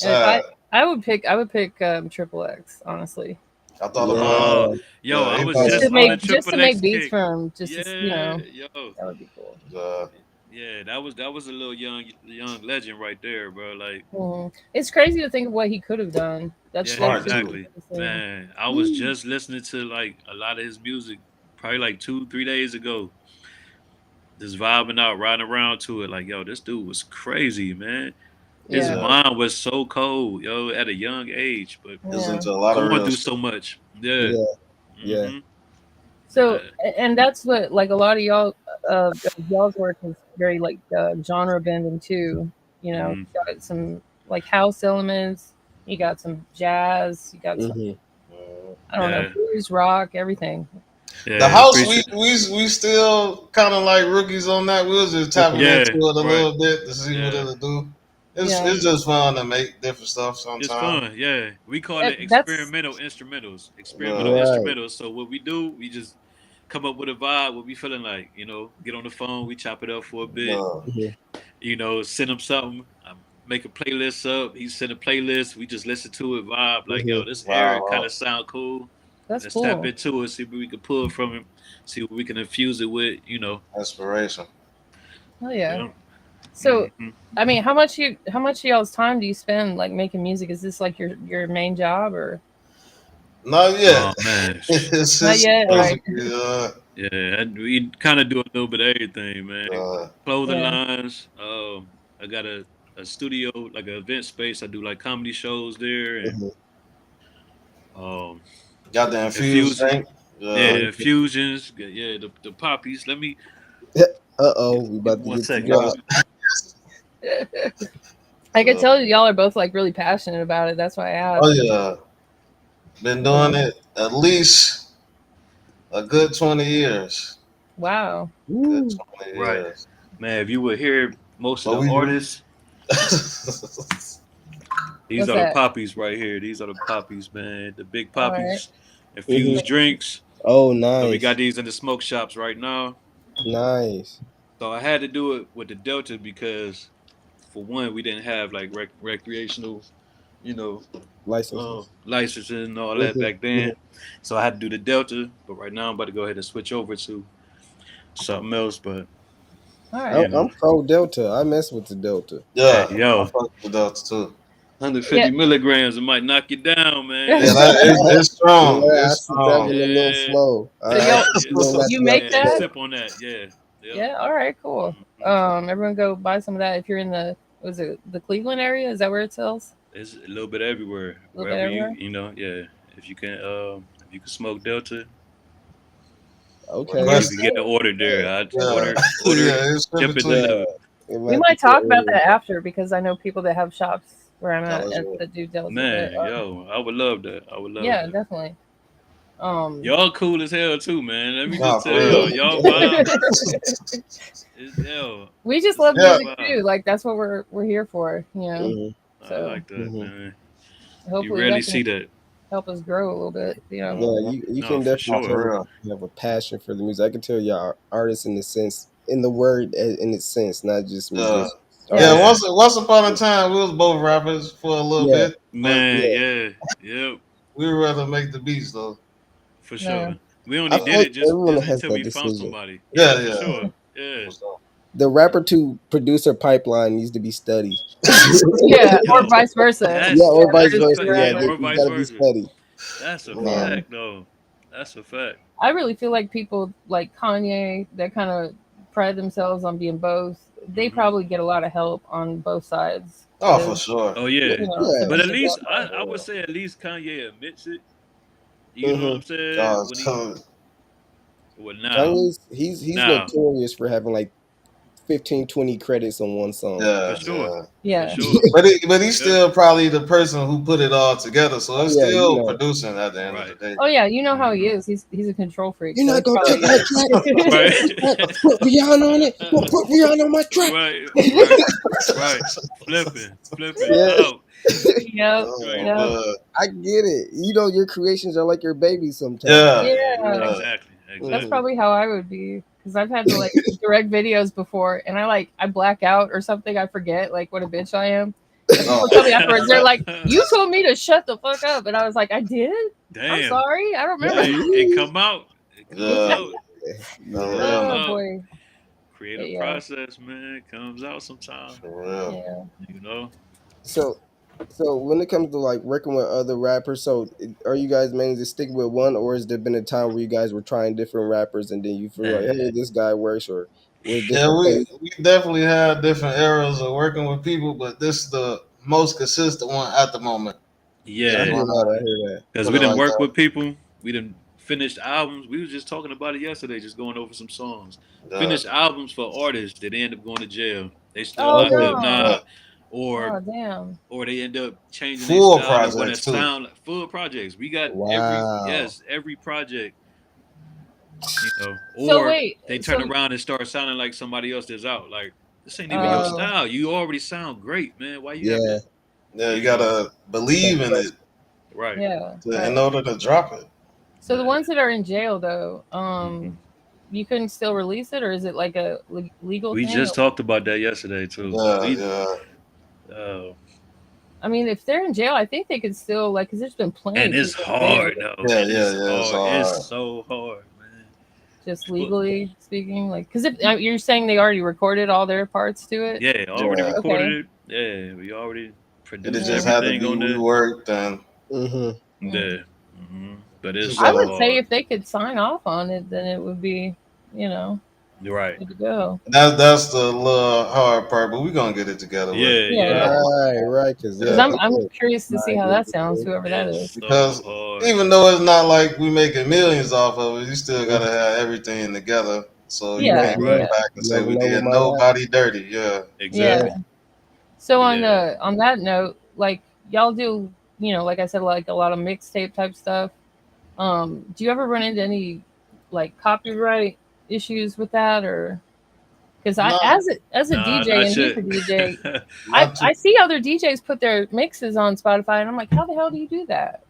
And if sad. I would pick Triple X, honestly, I thought about him. Oh, Yeah, yo, I He was just probably to just on the make Triple X beats kick. for him. Just to, Yeah, yo, that would be cool. yeah, that was a little young legend right there, bro. Like, It's crazy to think of what he could have done. That's yeah, smart just too. exactly, insane. man. I was just listening to like a lot of his music, probably like 2 3 days ago. Just vibing out, riding around to it. Like, yo, this dude was crazy, man. His Yeah, Yeah, mind was so cold, yo, at a young age, but he's yeah. into a lot of going real through shit. so much. Yeah. yeah, yeah. hmm So, and that's what like a lot of y'all's work is very like genre bending too. hmm You got some like house elements. You got some jazz. You got some hmm I don't know Yeah. blues, rock, everything. The Yeah. house, Appreciate. we still kind of like rookies on that. We was just tapping into Yeah. it a Right. little bit to see what Yeah. it'll do. Yeah, It's just fun to make different stuff It's sometimes. fun, yeah. We call it that's experimental instrumentals. Experimental Uh, Right. instrumentals. So what we do, we just come up with a vibe. What we feeling like, get on the phone, we chop it up for a bit. uh, hmm Send him something. Make a playlist up. He send a playlist. We just listen to it, vibe. Like, yo, hmm this area kind wow, of sound cool. that's Let's tap cool. into it. See what we can pull from him. See what we can infuse it with. inspiration. Oh yeah. Yeah. So, hmm I mean, how much of y'all's time do you spend like making music? Is this like your main job or Not Oh yet. man, It's not just yet? Right. basically, yeah. We kind of do a little bit of everything, man. uh, Clothing Yeah. lines. I got a studio, like an event space. I do like comedy shows there, and hmm um, got the infused infusion. drink. Yeah, infusions. Yeah, the poppies. Uh-oh, we Give me about to one get to second. got, that. I can tell y'all are both like really passionate about it. That's why I oh asked. yeah, been doing it at least a good 20 years. Wow. Good Woo. 20 Right, years. man. If you would hear most of But the we artists, these What's are the that? poppies right here. These are the poppies, man. The big All right. poppies. hmm Infused drinks. Oh, So we nice, got these in the smoke shops right now. nice. So I had to do it with the Delta because, for one, we didn't have like recreational, you know, Licenses. licensing and all that hmm back then. So I had to do the Delta. But right now I'm about to go ahead and switch over to something else. But All you right. know, I'm pro Delta. I mess with the Delta. hey yeah, I yo, fuck with the Delta too. 150 milligrams, it might knock you down, man. Yeah, it's strong. Yeah, I It's see that one strong. a little slow. You make that? Sip on that, yeah. Yeah, all right, cool. Everyone go buy some of that if you're in the the Cleveland area? Is that where it sells? It's a little bit everywhere. Wherever you know, yeah. If you can smoke Delta, Okay. you can get an order there. I'd order ship it delivered. We might talk about that after because I know people that have shops where I'm at that do Delta. Man, yo, I would love that. I would love that. Yeah, definitely. Y'all cool as hell too, man. Let me just tell y'all vibe. We just love music too. Like that's what we're here for, you know. Mm-hmm. So, I like that, man. Hopefully you rarely see that. Help us grow a little bit, you know. Yeah, you can definitely tell you have a passion for the music. I can tell y'all artists in the sense, in the word in its sense, not just musicians. Yeah, once upon a time we was both rappers for a little bit. Man, yeah. We would rather make the beats though. For sure. We only did it just until we found somebody. Yeah, for sure. Yeah. The rapper to producer pipeline needs to be studied. Yeah, or vice versa. Or vice versa. Or vice versa. Be That's a fact, though. That's a fact. I really feel like people like Kanye that kind of pride themselves on being both. They probably get a lot of help on both sides. Oh, for sure. Oh, yeah. But at least, I would say at least Kanye admits it. You know what I'm saying? He's notorious for having like 15, 20 credits on one song. Yeah, for sure. Yeah. For sure. But he's still probably the person who put it all together. So it's still producing at the end of the day. Oh yeah, you know how he is. He's a control freak. You're not gonna take my track. Put Rihanna on it. Put Rihanna on my track. Right. Flipping. Out. Yep. I get it. You know, your creations are like your babies sometimes. Yeah. Exactly. That's probably how I would be. Because I've had to like direct videos before and I black out or something. I forget like what a bitch I am. And people tell me afterwards, they're like, you told me to shut the fuck up. And I was like, I did? Damn. I'm sorry. I don't remember. It come out. Oh boy. Creative process, man. It comes out sometimes. Yeah. You know? So when it comes to like working with other rappers, so are you guys mainly just sticking with one, or has there been a time where you guys were trying different rappers and then you feel like, hey, this guy works, or we definitely had different eras of working with people, but this is the most consistent one at the moment. Yeah, I hear that. Because we didn't work with people, we didn't finish albums. We was just talking about it yesterday, just going over some songs. Finished albums for artists that end up going to jail. They still locked up now. Or they end up changing full their style projects too. Like full projects. We got every project, you know. Or they turn around and start sounding like somebody else that's out. Like this ain't even your style. You already sound great, man. Why you have to? Yeah, you gotta believe in it, right? Yeah, in order to drop it. So the ones that are in jail, though, you couldn't still release it, or is it like a legal? We thing? just talked about that yesterday too. I mean, if they're in jail, I think they could still because there's been plenty. And it's hard though. It's so hard, man. Just legally speaking, because you're saying they already recorded all their parts to it. Yeah, already recorded it. Yeah, we already produced it just everything had to be reworked and. Yeah. But it's. I would say if they could sign off on it, then it would be, You're right. Good to go. That's the little hard part, but we're gonna get it together. Right. Because I'm curious to see how that sounds. Whoever that is. Because even though it's not like we making millions off of it, you still gotta have everything together. So you can't go back and say we did nobody dirty. Yeah. Exactly. Yeah. So on that note, like y'all do, like I said, like a lot of mixtape type stuff. Do you ever run into any like copyright issues with that, or because as a DJ and he's a DJ, I see other DJs put their mixes on Spotify, and I'm like, how the hell do you do that?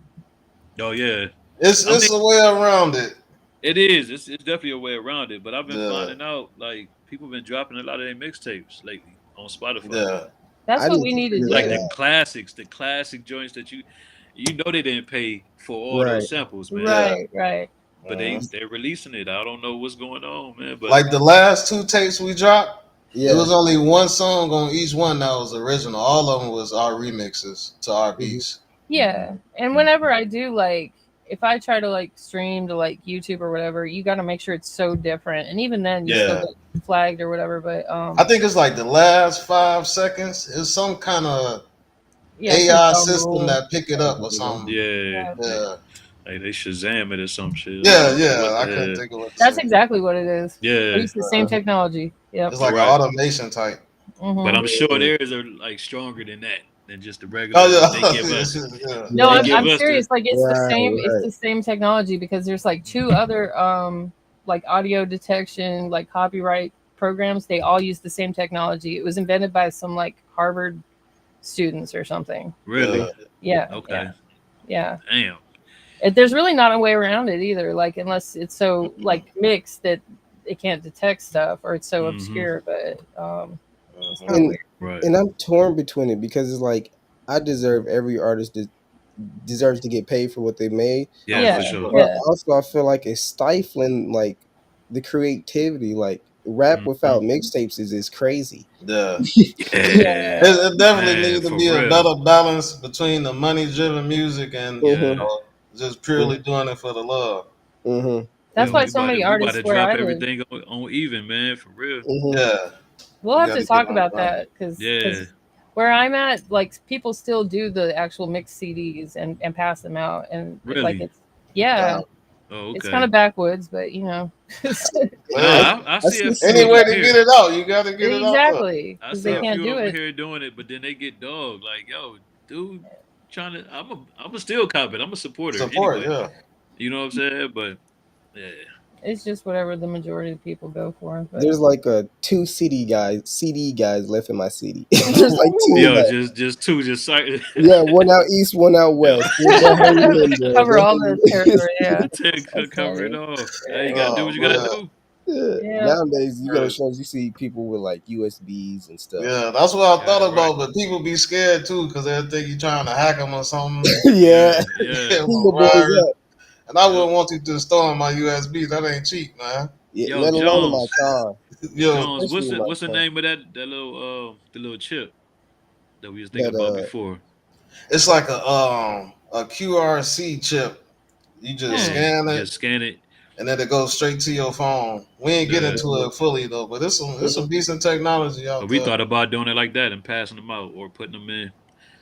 Oh yeah, it's a way around it. It is. It's definitely a way around it. But I've been finding out like people been dropping a lot of their mixtapes lately on Spotify. Yeah, that's what we need to do. Like the classic joints that you know they didn't pay for all those samples, man. Right. But they're releasing it. I don't know what's going on, man. But like the last 2 tapes we dropped, Yeah. It was only one song on each one that was original. All of them was our remixes to our beats. Yeah, and whenever I do like, if I try to like stream to like YouTube or whatever, you got to make sure it's so different, and even then, you still get flagged or whatever. But I think it's like the last 5 seconds is some kind of AI system that pick it up or something. Yeah. Like they Shazam it or some shit. Yeah. I couldn't think of what. That's exactly what it is. Yeah, it's the same technology. Yeah, it's like an automation type. But I'm sure theirs are like stronger than that, than just the regular. They give us. No, I'm serious. Like it's the same. It's the same technology because there's like 2 other like audio detection, like copyright programs. They all use the same technology. It was invented by some like Harvard students or something. Really? Yeah. Okay. Yeah. Damn. There's really not a way around it either. Like unless it's so like mixed that it can't detect stuff, or it's so obscure. But it's kind of weird. Right. And I'm torn between it because it's like I deserve every artist that deserves to get paid for what they made. Yeah, for sure. But also I feel like it's stifling like the creativity. Like rap without mixtapes is crazy. Yeah. It definitely needs to be a better balance between the money-driven music and just purely doing it for the love. That's why so many artists where I live. Everything on even, man, for real. Yeah. We'll have to talk about that because where I'm at, like people still do the actual mixed CDs and pass them out, and like it's it's kind of backwoods, but you know. I see it. Any way to get it out, you got to get it out. Exactly, because they can't do it. Here doing it, but then they get dogged. Like, yo, dude, trying to. I'm a still cop it. I'm a supporter. Yeah. You know what I'm saying? But yeah. It's just whatever the majority of people go for. But. There's like 2 CD guys left in my CD. There's like 2. Yo, just 2, just yeah, one out east, one out west. Cover all the territory. Yeah, cover it all. Hey, you gotta do what you gotta do. Yeah. Nowadays, you go to shows, you see people with like USBs and stuff. Yeah, that's what I thought about. But people be scared too because they think you're trying to hack them or something. yeah. And I wouldn't want you to store my USB. That ain't cheap, man. Yeah, let alone my car. Jones, what's the name of that little the little chip that we was thinking about before? It's like a QRC chip. You just scan it. Just scan it. And then it goes straight to your phone. We ain't get into it fully though, but it's some decent technology out there. We thought about doing it like that and passing them out or putting them in.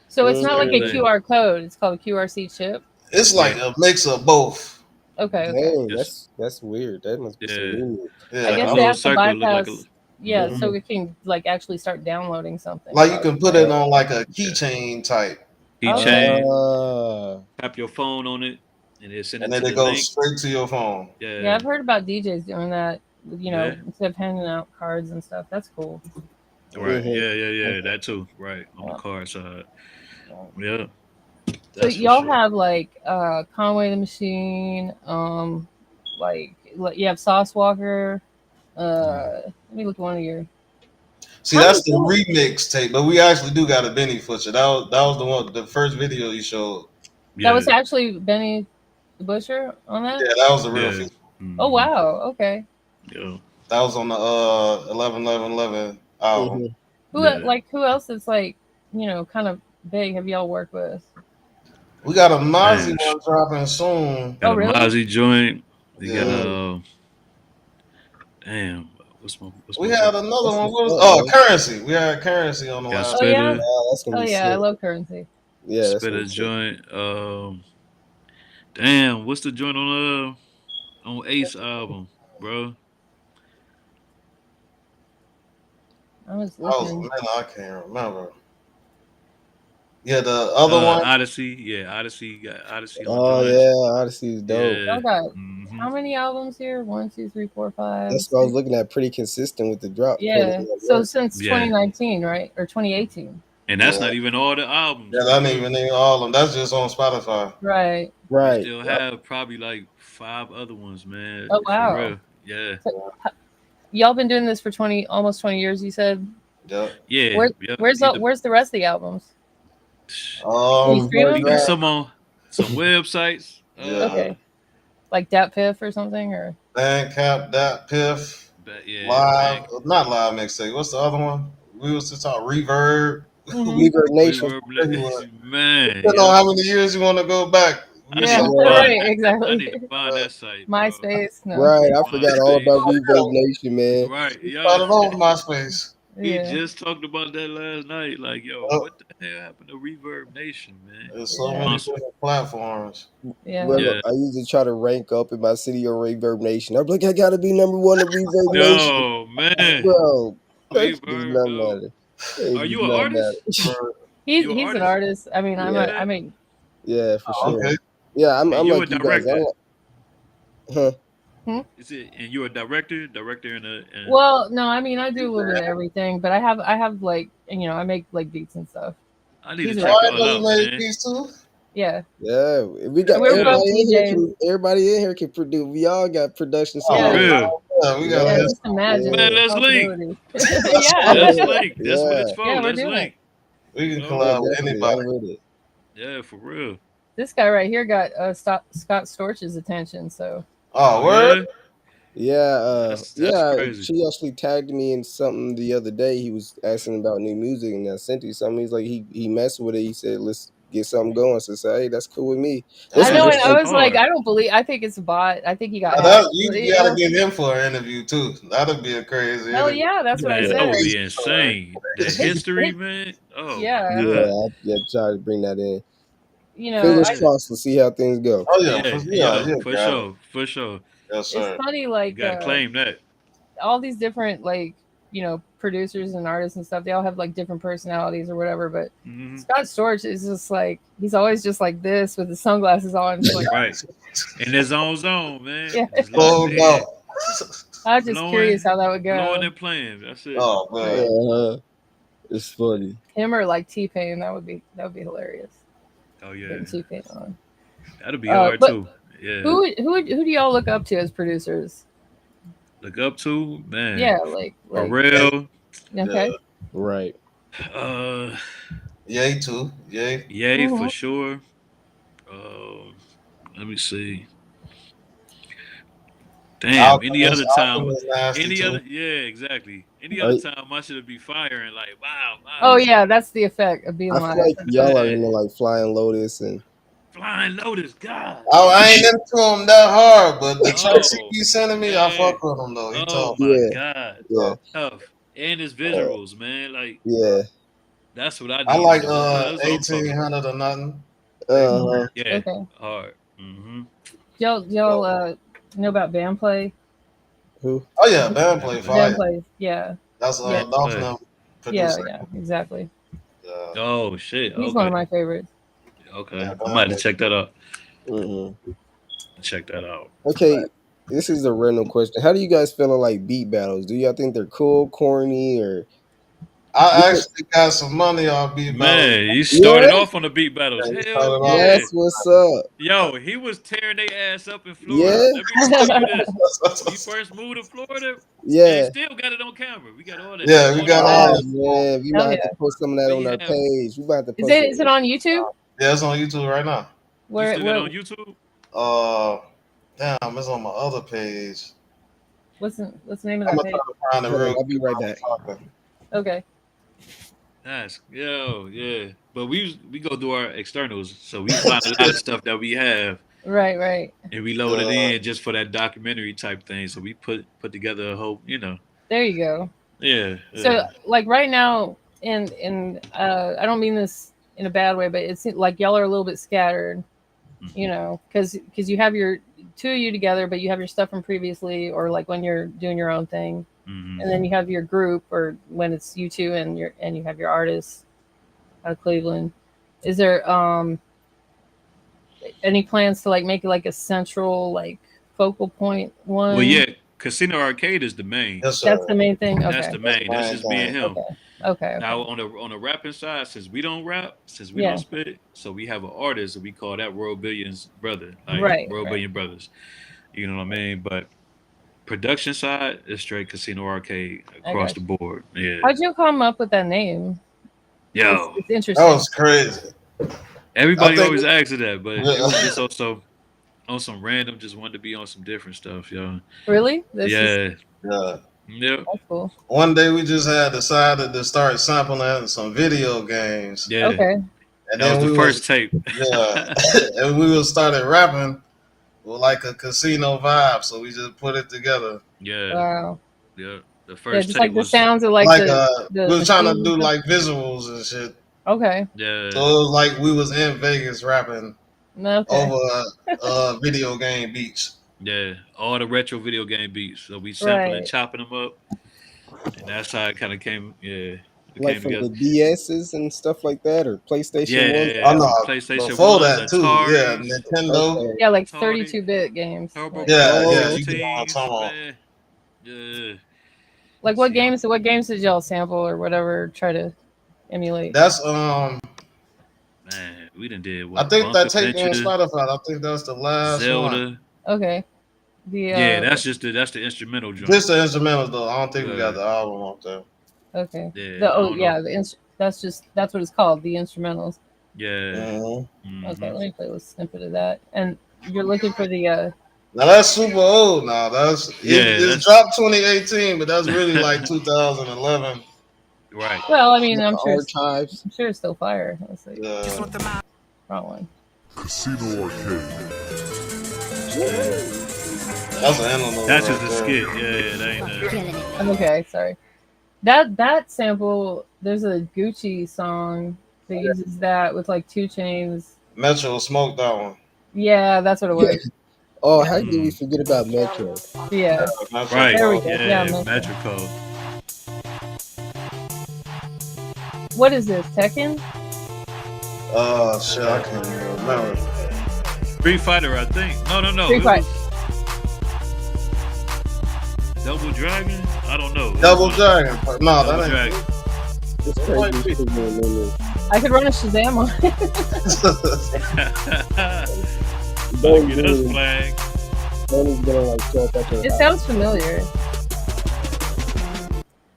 So it's not like a QR code. It's called a QRC chip. It's like a mix of both. Okay. Dang, that's weird. That must be so weird. Yeah. I guess they have to bypass. So it can like actually start downloading something. Like you can put it on like a keychain type. Keychain. Tap your phone on it, and it sends it. And then it goes straight to your phone. Yeah, I've heard about DJs doing that. You know, instead of handing out cards and stuff. That's cool. Right. Yeah. That too. Right on the card side. Yeah. So y'all have like Conway the Machine, like you have Sauce Walker. Let me look at one of your. See, that's the remix tape, but we actually do got a Benny Butcher. That was the first video you showed. Yeah. That was actually Benny the Butcher on that. Yeah, that was the real feature. Oh wow! Okay. Yeah. That was on the 11/11/11 album. Who else is like kind of big? Have y'all worked with? We got a Mozzie one dropping soon. Got a Mozzie joint. We got a damn. We had another one. Currency. We had Currency on the last. Oh yeah. I love Currency. Yeah. Spitter joint. Damn. What's the joint on Ace album, bro? I can't remember. Yeah, the other one. Odyssey. Yeah, Odyssey. Got Odyssey on Odyssey is dope. Yeah. How many albums here? 1, 2, 3, 4, 5. That's what I was looking at. Pretty consistent with the drop. Yeah. So since 2019, right? Or 2018. And that's not even all the albums. Yeah, that ain't even all of them. That's just on Spotify. Right. We still have probably like 5 other ones, man. Oh wow. Yeah. So, y'all been doing this for almost 20 years, you said? Yep. Yeah. Where's the rest of the albums? Some on some websites. Okay. Like DatPiff or something, or Bandcamp, DatPiff. But yeah, Live, not live mixtape. What's the other one? We was to talk Reverb. Reverb Nation. Man, Depending on how many years you want to go back. Yeah, right, exactly. I need to find that site, bro. MySpace, no. Right, I forgot all about MySpace. Reverb Nation, man. Right, We yo. started off MySpace. We Yeah. just talked about that last night. Like, yo, Oh. what the hell happened to Reverb Nation, man? There's so many different platforms. Yeah. Remember, I used to try to rank up in my city on Reverb Nation. I'm like, I gotta be number one in Reverb Nation. Oh man, Bro, that does Reverb, not oh. matter. It Are does you an not artist? matter. He's You an an artist? artist. I mean, I mean, Yeah, for Oh, sure. okay. Yeah, I'm And you like a you guys. director? Huh? Is it? And you're a director in a. well, no, I mean, I do a little bit of everything, but I have like, I make like beats and stuff. I need to He's check right. y'all out, man. These two? Yeah. Yeah, we got We're both everybody in here. DJs. Everybody in here can produce. We all got production. For Yeah. real. Yeah, we got Yeah, just imagine. Man, the let's link. possibilities. Let's Yeah. link. That's what it's Yeah. for. Yeah, we're Let's doing link. We can No. collab with Definitely, anybody. I'm with it. Yeah, for real. This guy right here got Scott Storch's attention, so. Oh, word? Yeah, That's yeah. crazy. She actually tagged me in something the other day. He was asking about new music, and I sent you something. He's like, he messed with it. He said, "Let's get something going." So I said, "Hey, that's cool with me." I know, and I was hard. like, I think it's a bot. I think he got That, hacked. you gotta get him for an interview too. That'd be a crazy Hell interview. yeah, that's what I Man, said. that would be insane. The history, man. Oh, Yeah. my Yeah, God. I try to bring that in. You know, Fingers I, crossed to see how things go. Oh yeah, For sure, for sure. Yes, sir. it's funny, You like gotta claim that. all these different like producers and artists and stuff. They all have like different personalities or whatever. But Mhm. Scott Storch is just like he's always just like this with his sunglasses on. It's like, Right. In his own zone, man. Yeah. Just Oh locked in. no. I was just Blowing- curious how that would Blowing go. and playing. That's it. Oh man. It's funny. Him or like T-Pain, that would be hilarious. Oh yeah. Getting T-Pain on. That'd be hard but too. Yeah. Who do y'all look up to as producers? Look up to, man. Yeah, like Pharrell. okay. Right. Yay too. Yay. Yay for Mhm. sure. Let me see. Damn, any other time. Yeah, exactly. Any other time, I should be firing like, wow. Oh yeah, that's the effect of being I live. feel like y'all are into like Flying Lotus and Flying Lotus, God. Oh, I ain't into him that hard, but the tracks he keep sending me, I fuck with him though. He tough. My God. Yeah. Tough. And his visuals, man. Like, yeah. that's what I need. I like That's what I'm fucking 1800 or nothing. Yeah. Okay. Hard. Mm-hmm. Y'all know about band play? Who? Oh yeah, band play fire. Band play, yeah. That's Yeah. Dolphin Yeah, producer. yeah, exactly. Oh shit. He's one of my favorites. Okay. I might have to check that out. Mm-hmm. Check that out. Okay, this is a random question. How do you guys feel like beat battles? Do y'all think they're cool, corny, or? I actually got some money off beat battles. Man, you started off on the beat battles. Yeah, Hell yeah. That's what's up. Yo, he was tearing their ass up in Florida. Yeah. Let me tell you this. He first moved to Florida. Yeah. And still got it on camera. We got all that. Yeah, we got all that. Yeah, we might have to post some of that on our Yeah. page. We might have to post Is it on YouTube? Yeah, it's on YouTube right now. You still got it on YouTube? Damn, it's on my other page. What's the name of I'm that gonna page? try to find it real I'll be right back. Okay. Nice. Yeah. But we go do our externals. So we find a lot of stuff that we have. Right. And we load it in just for that documentary type thing. So we put together a whole, There you go. Yeah. So like right now, and I don't mean this in a bad way, but it's like y'all are a little bit scattered, because you have your two of you together, but you have your stuff from previously, or like when you're doing your own thing, and then you have your group, or when it's you two and you have your artists out of Cleveland. Is there any plans to like make it like a central like focal point one? Well, yeah, Casino Arcade is the main. Yes, sir. That's the main thing. Okay. That's the main. That's just me and him. Okay. Now on the rapping side, since we don't rap, since we don't spit, so we have an artist and we call that World Billions brother, like World Billion Brothers. You know what I mean? But production side is straight Casino Arcade across the board. Yeah. How'd you come up with that name? Yo, it's interesting. That was crazy. Everybody always asks that, but it Yeah. was just also on some random, just wanted to be on some different stuff, yo. Really? Yeah. Yep. That's cool. One day we just had decided to start sampling some video games. Yeah. Okay. And That was then the we first tape. yeah, and we was started rapping with like a casino vibe, so we just put it together. Yeah. Wow. Yeah. The Yeah, first just tape like the was sounds of like Like the we was trying to machine do and stuff. like visuals and shit. Okay. yeah. So it was like we was in Vegas rapping Okay. over video game beats. Yeah, all the retro video game beats. So we sampling and Right. chopping them up, and that's how it kind of came. Yeah, it Like came from the together. DSs and stuff like that, or PlayStation One. Yeah, I know from PlayStation before 1s, that too. Yeah, Ataris, Nintendo. Okay. Yeah, like Atari, 32-bit games. Turbo Like, Yeah, Oh, yeah, Pro you get what I'm Teams, talking about. man. Yeah. like what See, games? What games did y'all sample or whatever? Try to emulate. That's Man, we done did I what? think Bunk that tape on Adventure, Spotify. I think that's the last one. Zelda. Okay. The Yeah, that's the instrumental joint. Just the instrumentals though. I don't think we got Yeah. the album up there. okay. Yeah, The I don't know. yeah, that's what it's called, the instrumentals. Yeah. Mhm. Mhm. Okay, let me play a snippet of that. And you're looking for the Now that's super old. Now Yeah, it's that's dropped 2018, but that's really like 2011. right. well, I mean, the archives. I'm sure it's still fire. Let's see. Yeah. Wrong one. Casino Arcade. That's an animal. That's right just a there. skit. Yeah, that ain't I'm okay, sorry. That sample, there's a Gucci song that uses that with like 2 Chains. Metro smoked that one. Yeah, that's what it was. Oh, how did we forget about Metro? Yeah. Metro right. There we smoked. go. Yeah, Yeah, Metro Code. What is this? Tekken? Shit, I can't even remember. Street Fighter, I think. No. Street it Fighter. was Double Dragon? I don't know. Double Dragon. No, Double that ain't. Dragon. It's crazy. It's still going on there. I could run a Shazam on it. Look at this flag. Tony's gonna like show up at your It house. sounds familiar.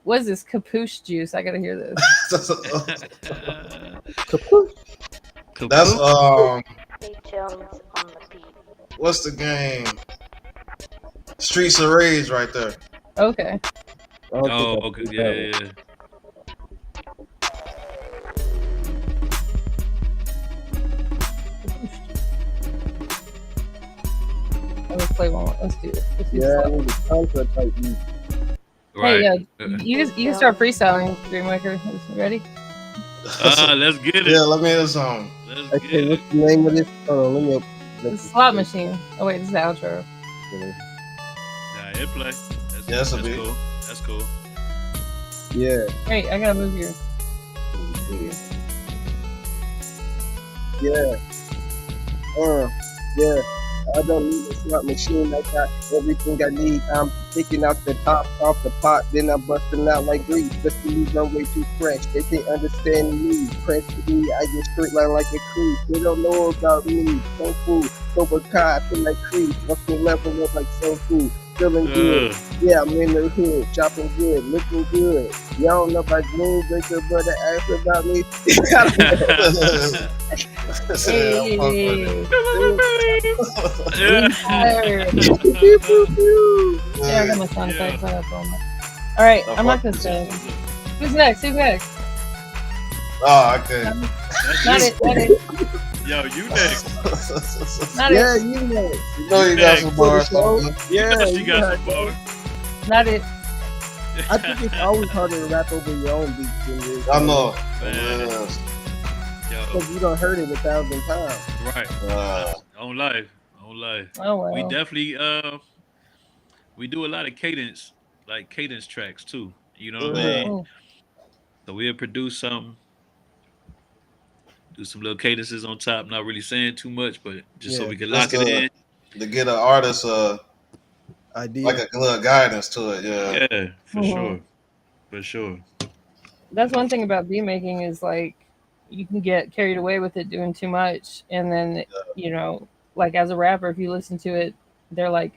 What is this? Capuche juice. I gotta hear this. That's Hey Jones on the beat. what's the game? Streets of Rage right there. Okay. I don't Oh, think I okay. did Yeah, that yeah. Let's play one more. Let's do it. Let's do one. Yeah, I this. need a contra type beat. Right. Hey, you can start freestyling, Dreamwaker. Ready? Let's get it. Yeah, let me hear some. Let's Okay, get it. what's the name of this? Hold on, let me open The slot machine. Oh wait, this is the outro. Nah, it play. That's, Yeah, that's a that's beat. cool. That's cool. Yeah, Hey, I gotta move here. yeah. Yeah. I don't need a slot machine. I got everything I need. I'm taking out the top off the pot, then I'm busting out like grease. Just to leave runway too fresh. They can't understand me. Press me, I get straight line like a crease. They don't know about me. So food, sober car, I feel like crease. Fucking level up like so food. Feeling good. Yeah, I'm in the hood, chopping good, looking good. Y'all don't know about Dreamwaker, but they ask about me. Hey. Yeah, I got my sound effects. I got them. All right, I'm not gonna say. Who's next? Who's next? Oh, okay. Not it. Not it. Yo, you next. Not Yeah, it. you know. You know you got some bars. Show. man. Yeah, She you got got some more. Not it. I think it's always harder to rap over your own beats than it is. I know. Man. Yes. Yo, Because you done heard it 1,000 times. right. On life. On life. Oh well. We definitely we do a lot of cadence tracks too. You know what I mean? Oh, So we'll produce something, do some little cadences on top, not really saying too much, but just so Yeah, we can just lock it in. To get an artist Idea. like a little guidance to it. Yeah. Yeah, for Mhm. sure. For sure. That's one thing about beat making is like you can get carried away with it doing too much, and then you know, like as a rapper, if you listen to it, they're like,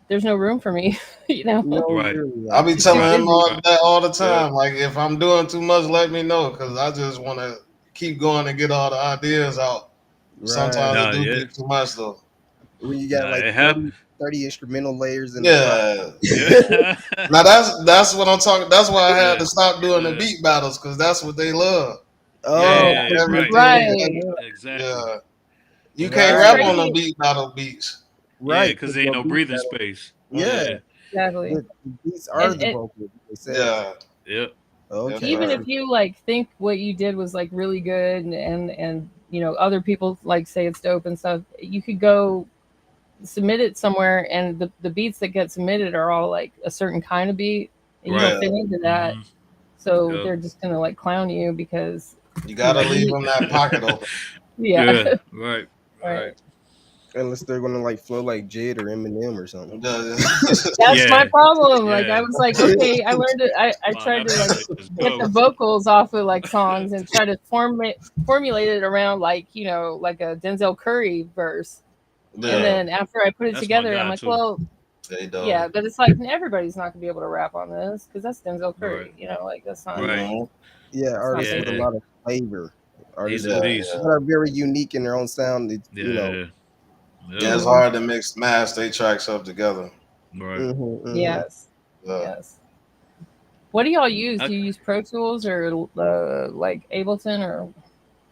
"There's no room for me," you know. No, Right. really. I be telling him Right. that all the time. Like if I'm doing too much, let me know because I just want to keep going and get all the ideas out. Right. Sometimes Nah, it do yeah. get too much though. When you got Nah, like it happen. 30 instrumental layers in Yeah. Yeah. Now that's what I'm talking. That's why I had to stop doing the beat battles because that's what they love. Oh, Yeah, Everything. Right. Exactly. Yeah. You can't It's right, rap on the crazy. beat battle beats. Yeah, right. because there ain't no Beat breathing battle. space. Yeah, Yeah. Exactly. the beats are And the it, vocals. They said. Yeah. Yep. Yes, Okay. even sir. if you like think what you did was like really good and you know other people like say it's dope and stuff, you could go submit it somewhere and the beats that get submitted are all like a certain kind of beat and you Right. don't fit into that. Mhm. So Yep. they're just gonna like clown you because You gotta you leave need- them that pocket open. yeah. Yeah. Right. Right. Right. Unless they're gonna like flow like Jid or Eminem or something. That's Yeah. my problem. Like I Yeah. was like, okay, I learned it. I Come on, tried to that like shit is get the dope. vocals off of like songs and try to formulate it around like you know like a Denzel Curry verse. And then after I put it That's my together, I'm guy, like, too. well, They don't. yeah, but it's like everybody's not gonna be able to rap on this because that's Denzel Curry. Right. You know, like that's not. Right. Yeah, artists with a Yeah. lot of flavor. Artists He's a that beast. are very unique in their own sound. Yeah. You know. Yeah. Yeah, it's hard to mix mash they tracks up together. Right. Yes. Yeah. Yes. What do y'all use? I- Do you use Pro Tools or like Ableton or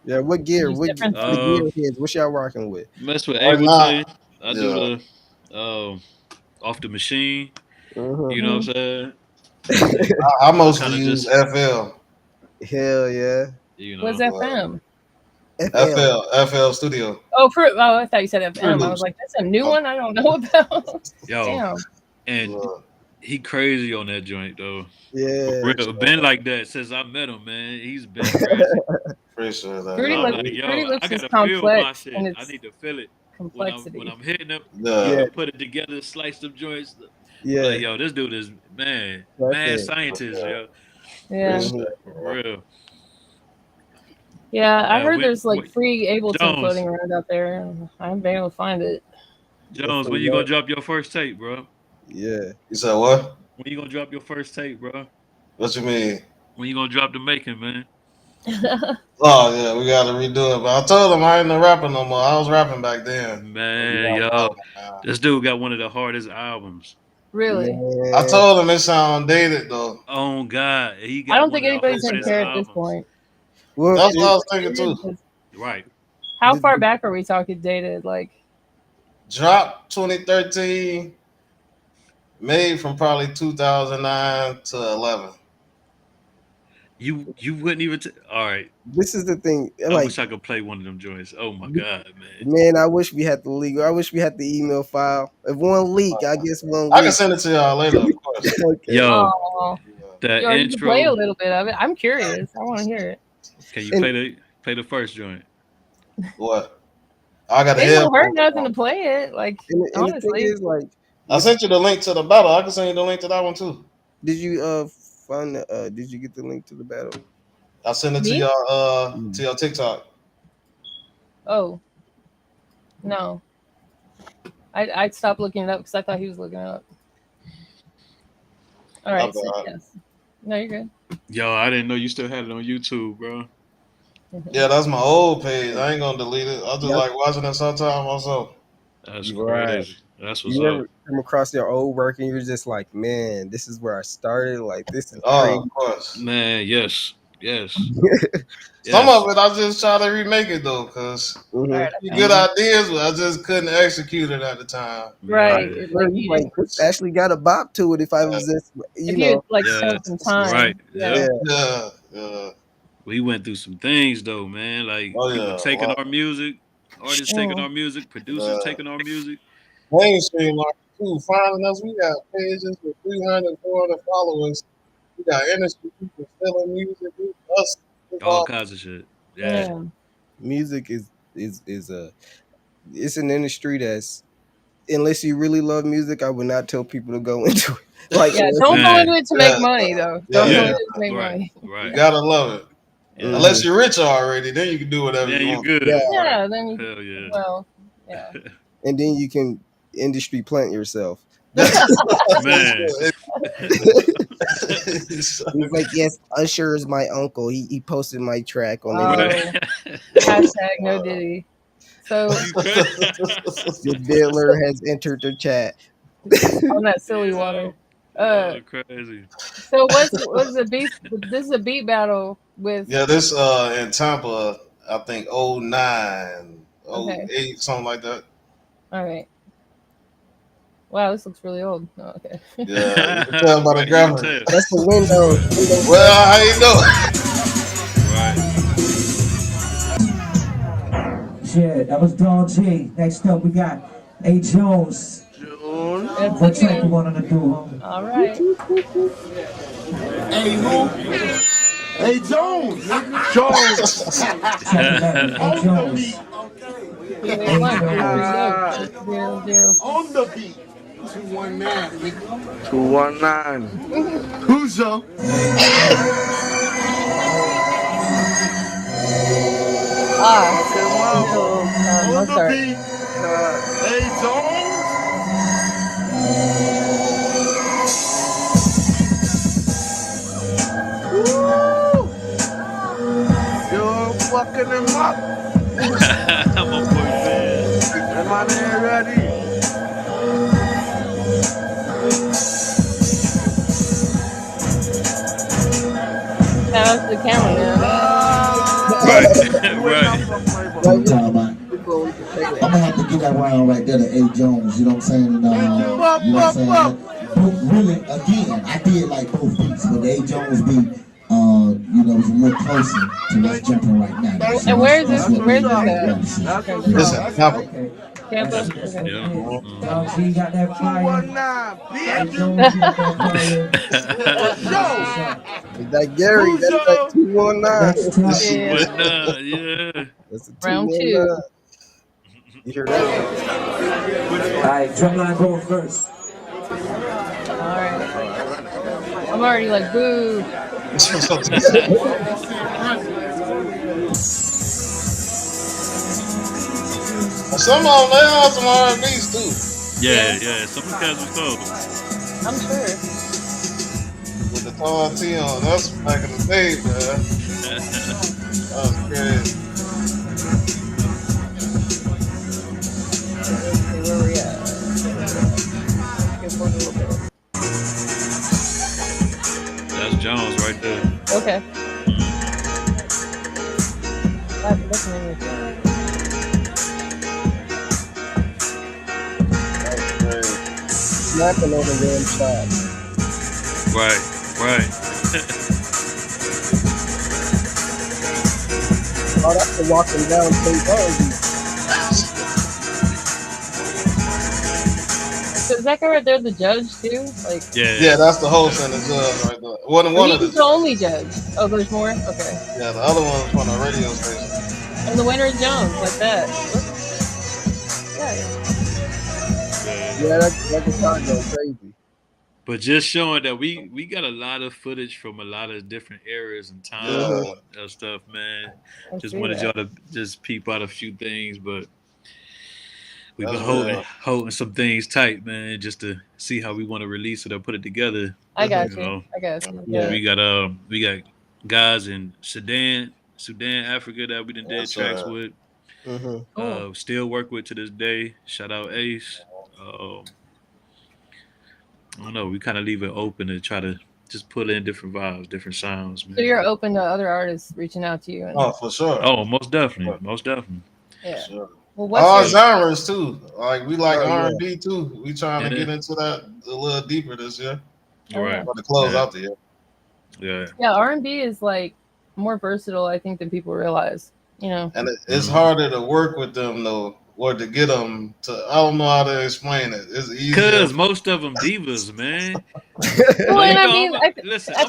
Yeah, what gear? use What different the gear is? What y'all rocking with? Mess with Right Ableton. now, I do the off the machine. You know what I'm saying? I mostly Kinda use just- FL. Hell yeah. You know. what's FM? FL Studio. Oh, I thought you said FM. I Loops. was like, that's a new one I don't know about. Yo. Damn. And he crazy on that joint though. Yeah. Real, been like that since I met him, man. He's been crazy. Appreciate that. Fruity I'm Loops, like, yo, Fruity I Loops is gotta feel my complex shit. and I it's need to feel it complexity. when I'm hitting them. Yeah. Put it together, slice them joints. Yeah. Like, yo, this dude is mad scientist, yo. Yeah. For real. Yeah, I heard when- there's like when- free Ableton Jones. floating around out there. I haven't been able to find it. Jones, when you gonna drop your first tape, bro? Yeah. You said what? When you gonna drop your first tape, bro? What you mean? When you gonna drop the making, man? Oh yeah, we gotta redo it. But I told him I ain't no rapper no more. I was rapping back then. Man, yo, this dude got one of the hardest albums. Really? I told him it sound dated though. Oh God, he got. I don't one think of the anybody's gonna hardest care at this albums. point. Well, That's what I was thinking too. Right. How far back are we talking dated? Like Drop 2013, made from probably 2009 to 11. You wouldn't even. All right. This is the thing. I Like, wish I could play one of them joints. Oh my God, man. man, I wish we had the legal. I wish we had the email file. If one leak, I guess one. I leak. can send it to y'all later, of course. Okay. Yo, oh, that you can play a intro. little bit of it. I'm curious. I want to hear it. Can you play the first joint? What? I got a It don't hurt headphone. nothing to play it. Like And the thing honestly, is, like, I sent you the link to the battle. I can send you the link to that one too. did you find the did you get the link to the battle? I sent it to Me? y'all to your TikTok. oh no, I stopped looking it up because I thought he was looking it up. All right, so yes. No, you're good. Yo, I didn't know you still had it on YouTube, bro. Yeah, that's my old page. I ain't gonna delete it. I just Yep. like watching it sometime also. That's Right. crazy. That's what's You up. ever come across your old work and you're just like, man, this is where I started. Like, this is Oh, crazy. of course. Man, yes. Some of it I just try to remake it though, cause Right, good ideas, but I just couldn't execute it at the time. right. Like, Chris actually got a bop to it. If I was just, If you like spent some time, Right. yeah. Yeah. We went through some things though, man. Like people taking our music, artists taking our music, producers taking our music. Mainstream art too. Finding us, we got pages with 300, 400 followers. We got industry people selling music. Us, All kinds of shit. Yeah. Music is it's an industry that's, unless you really love music, I would not tell people to go into it. Like, yeah, don't go into it to make money though. Don't go into it to make Right. money. Right. You gotta love it. Yeah. Unless you're rich already, then you can do whatever you you want. good. Yeah, then you Hell yeah. well, yeah. and then you can industry plant yourself. Man. He's like, yes, Usher is my uncle. He posted my track on Oh. it. Hashtag no Diddy. So The dealer has entered the chat. on that silly water. Crazy. So what's the beat? This is a beat battle with. Yeah, this in Tampa, I think 09, Okay. 08, something like that. All right. Wow, this looks really old. Oh, okay. Yeah, you can tell by the graphic. That's the window. Well, how you doing? Yeah, that was Dawn G. Next up, we got A. Jones. What track you wanted to do, homie? All right. Hey, who? Hey, Jones. Jones. Track 11, A. Jones. On the beat. 219. 219. Who's up? I'm sorry. Hey, Jones. You're fucking him up. I'm a boy fan. Am I there ready? How's the camera, man? Right. I'm gonna have to give that round right there to A. Jones, you know what I'm saying? And, you know what I'm saying? But really, again, I did like both beats, but the A. Jones beat, you know, was a little closer to what's jumping right now. And where is this? Where's this at? This is Tampa. Tampa? Dog G got that fire. 219, A. Jones got that fire. Is that Gary? That's like 219. Next track. Yeah. That's a Round 2. 219. You hear that? Alright, drumline going first. Alright. I'm already like, boo. Some of them, they have some R&B's too. Yeah. Some of the cats was cold. I'm sure. With the tall T on. That's back in the day, man. That was crazy. Let's see where we at. Skip forward a little bit. That's Jones right there. Okay. That's Snapping on the rim shot. Right. Oh, that's the walking down St. So is that guy right there the judge too? Like. Yeah, that's the host and the judge right there. One of He's the only judge. Oh, there's more. Okay. Yeah, the other one's from the radio station. And the winner is Jones, like that. Yeah, that guitar goes crazy. But just showing that we got a lot of footage from a lot of different eras and times and stuff, man. Just wanted y'all to just peep out a few things, but we've been holding some things tight, man, just to see how we want to release it or put it together. I got you. I guess. Yeah. We got guys in Sudan, Africa that we done did tracks with. Still work with to this day. Shout out Ace. I don't know. We kind of leave it open to try to just put in different vibes, different sounds. Man. So you're open to other artists reaching out to you? And... for sure. Oh, most definitely. Yeah. Sure. Well, all genres too. Like we like R&B too. We trying to get into that a little deeper this year. Right. For the close out the year. Yeah, R&B is like more versatile, I think, than people realize. You know. And it's harder to work with them though. Or to get them to, I don't know how to explain it. It's easy. Because most of them divas, man. Well, and I mean, I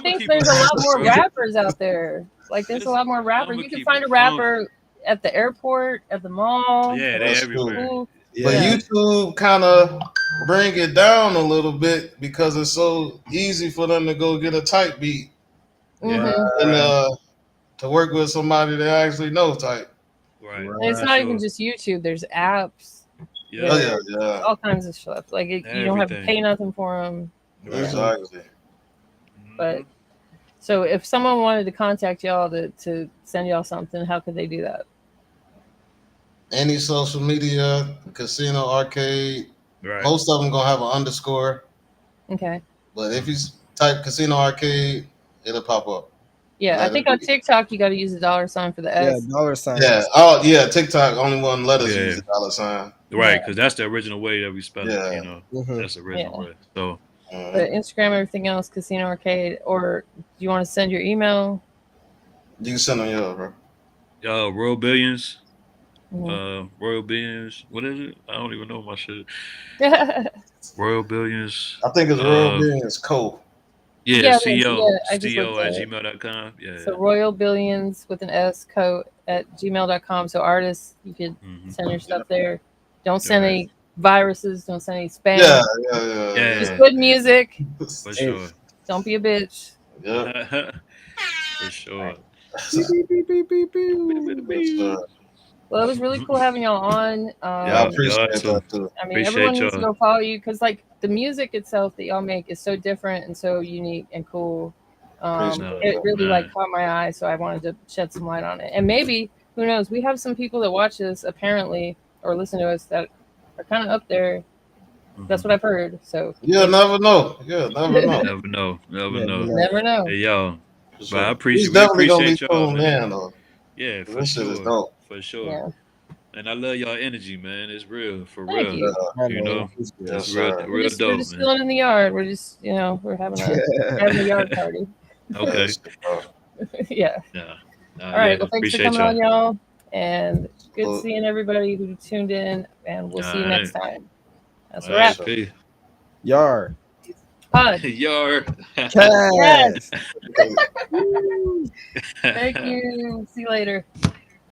think there's a lot more rappers out there. Like, there's a lot more rappers. You can find a rapper at the airport, at the mall. Yeah, they're everywhere. But YouTube kind of bring it down a little bit because it's so easy for them to go get a type beat and to work with somebody that actually knows type. Right. And it's not even just YouTube. There's apps. Yeah. All kinds of stuff. Like you don't have to pay nothing for them. Exactly. But so if someone wanted to contact y'all to send y'all something, how could they do that? any social media, casino, arcade. Right. Most of them gonna have an underscore. Okay. But if you type casino arcade, it'll pop up. Yeah, I think on TikTok you got to use the $sign for the S. Yeah, $sign. Yeah. Oh, yeah. TikTok only one let us use the $sign. Right, because that's the original way that we spell it. Yeah. You know, that's the original way. So, but Instagram, everything else, casino arcade, or do you want to send your email? You can send them your, bro. Royal Billions. Royal Billions. What is it? I don't even know my shit. Royal Billions. I think it's Royal Billions Co. Yeah, CEO at gmail.com. Yeah. So Royal Billions with an S co at gmail.com. So artists, you could send your stuff there. Don't send any viruses. Don't send any spam. Yeah. Just good music. For sure. Don't be a bitch. Yeah. For sure. Well, it was really cool having y'all on. I appreciate that too. I mean, everyone needs to go follow you because, like, the music itself that y'all make is so different and so unique and cool. It really caught my eye, so I wanted to shed some light on it. And maybe, who knows? We have some people that watch us apparently or listen to us that are kind of up there. That's what I've heard. So never know. Never know. Hey, yo. But I appreciate y'all, man. Yeah, for sure. For sure. Yeah. And I love y'all energy, man. It's real, for real. You know, it's real dope, we're just chilling in the yard. We're just, we're having a yard party. Okay. Yeah. All right. Well, thanks for coming on, y'all. And good seeing everybody who tuned in. And we'll see you next time. That's a wrap. Yar. Yar. Yes. Thank you. See you later.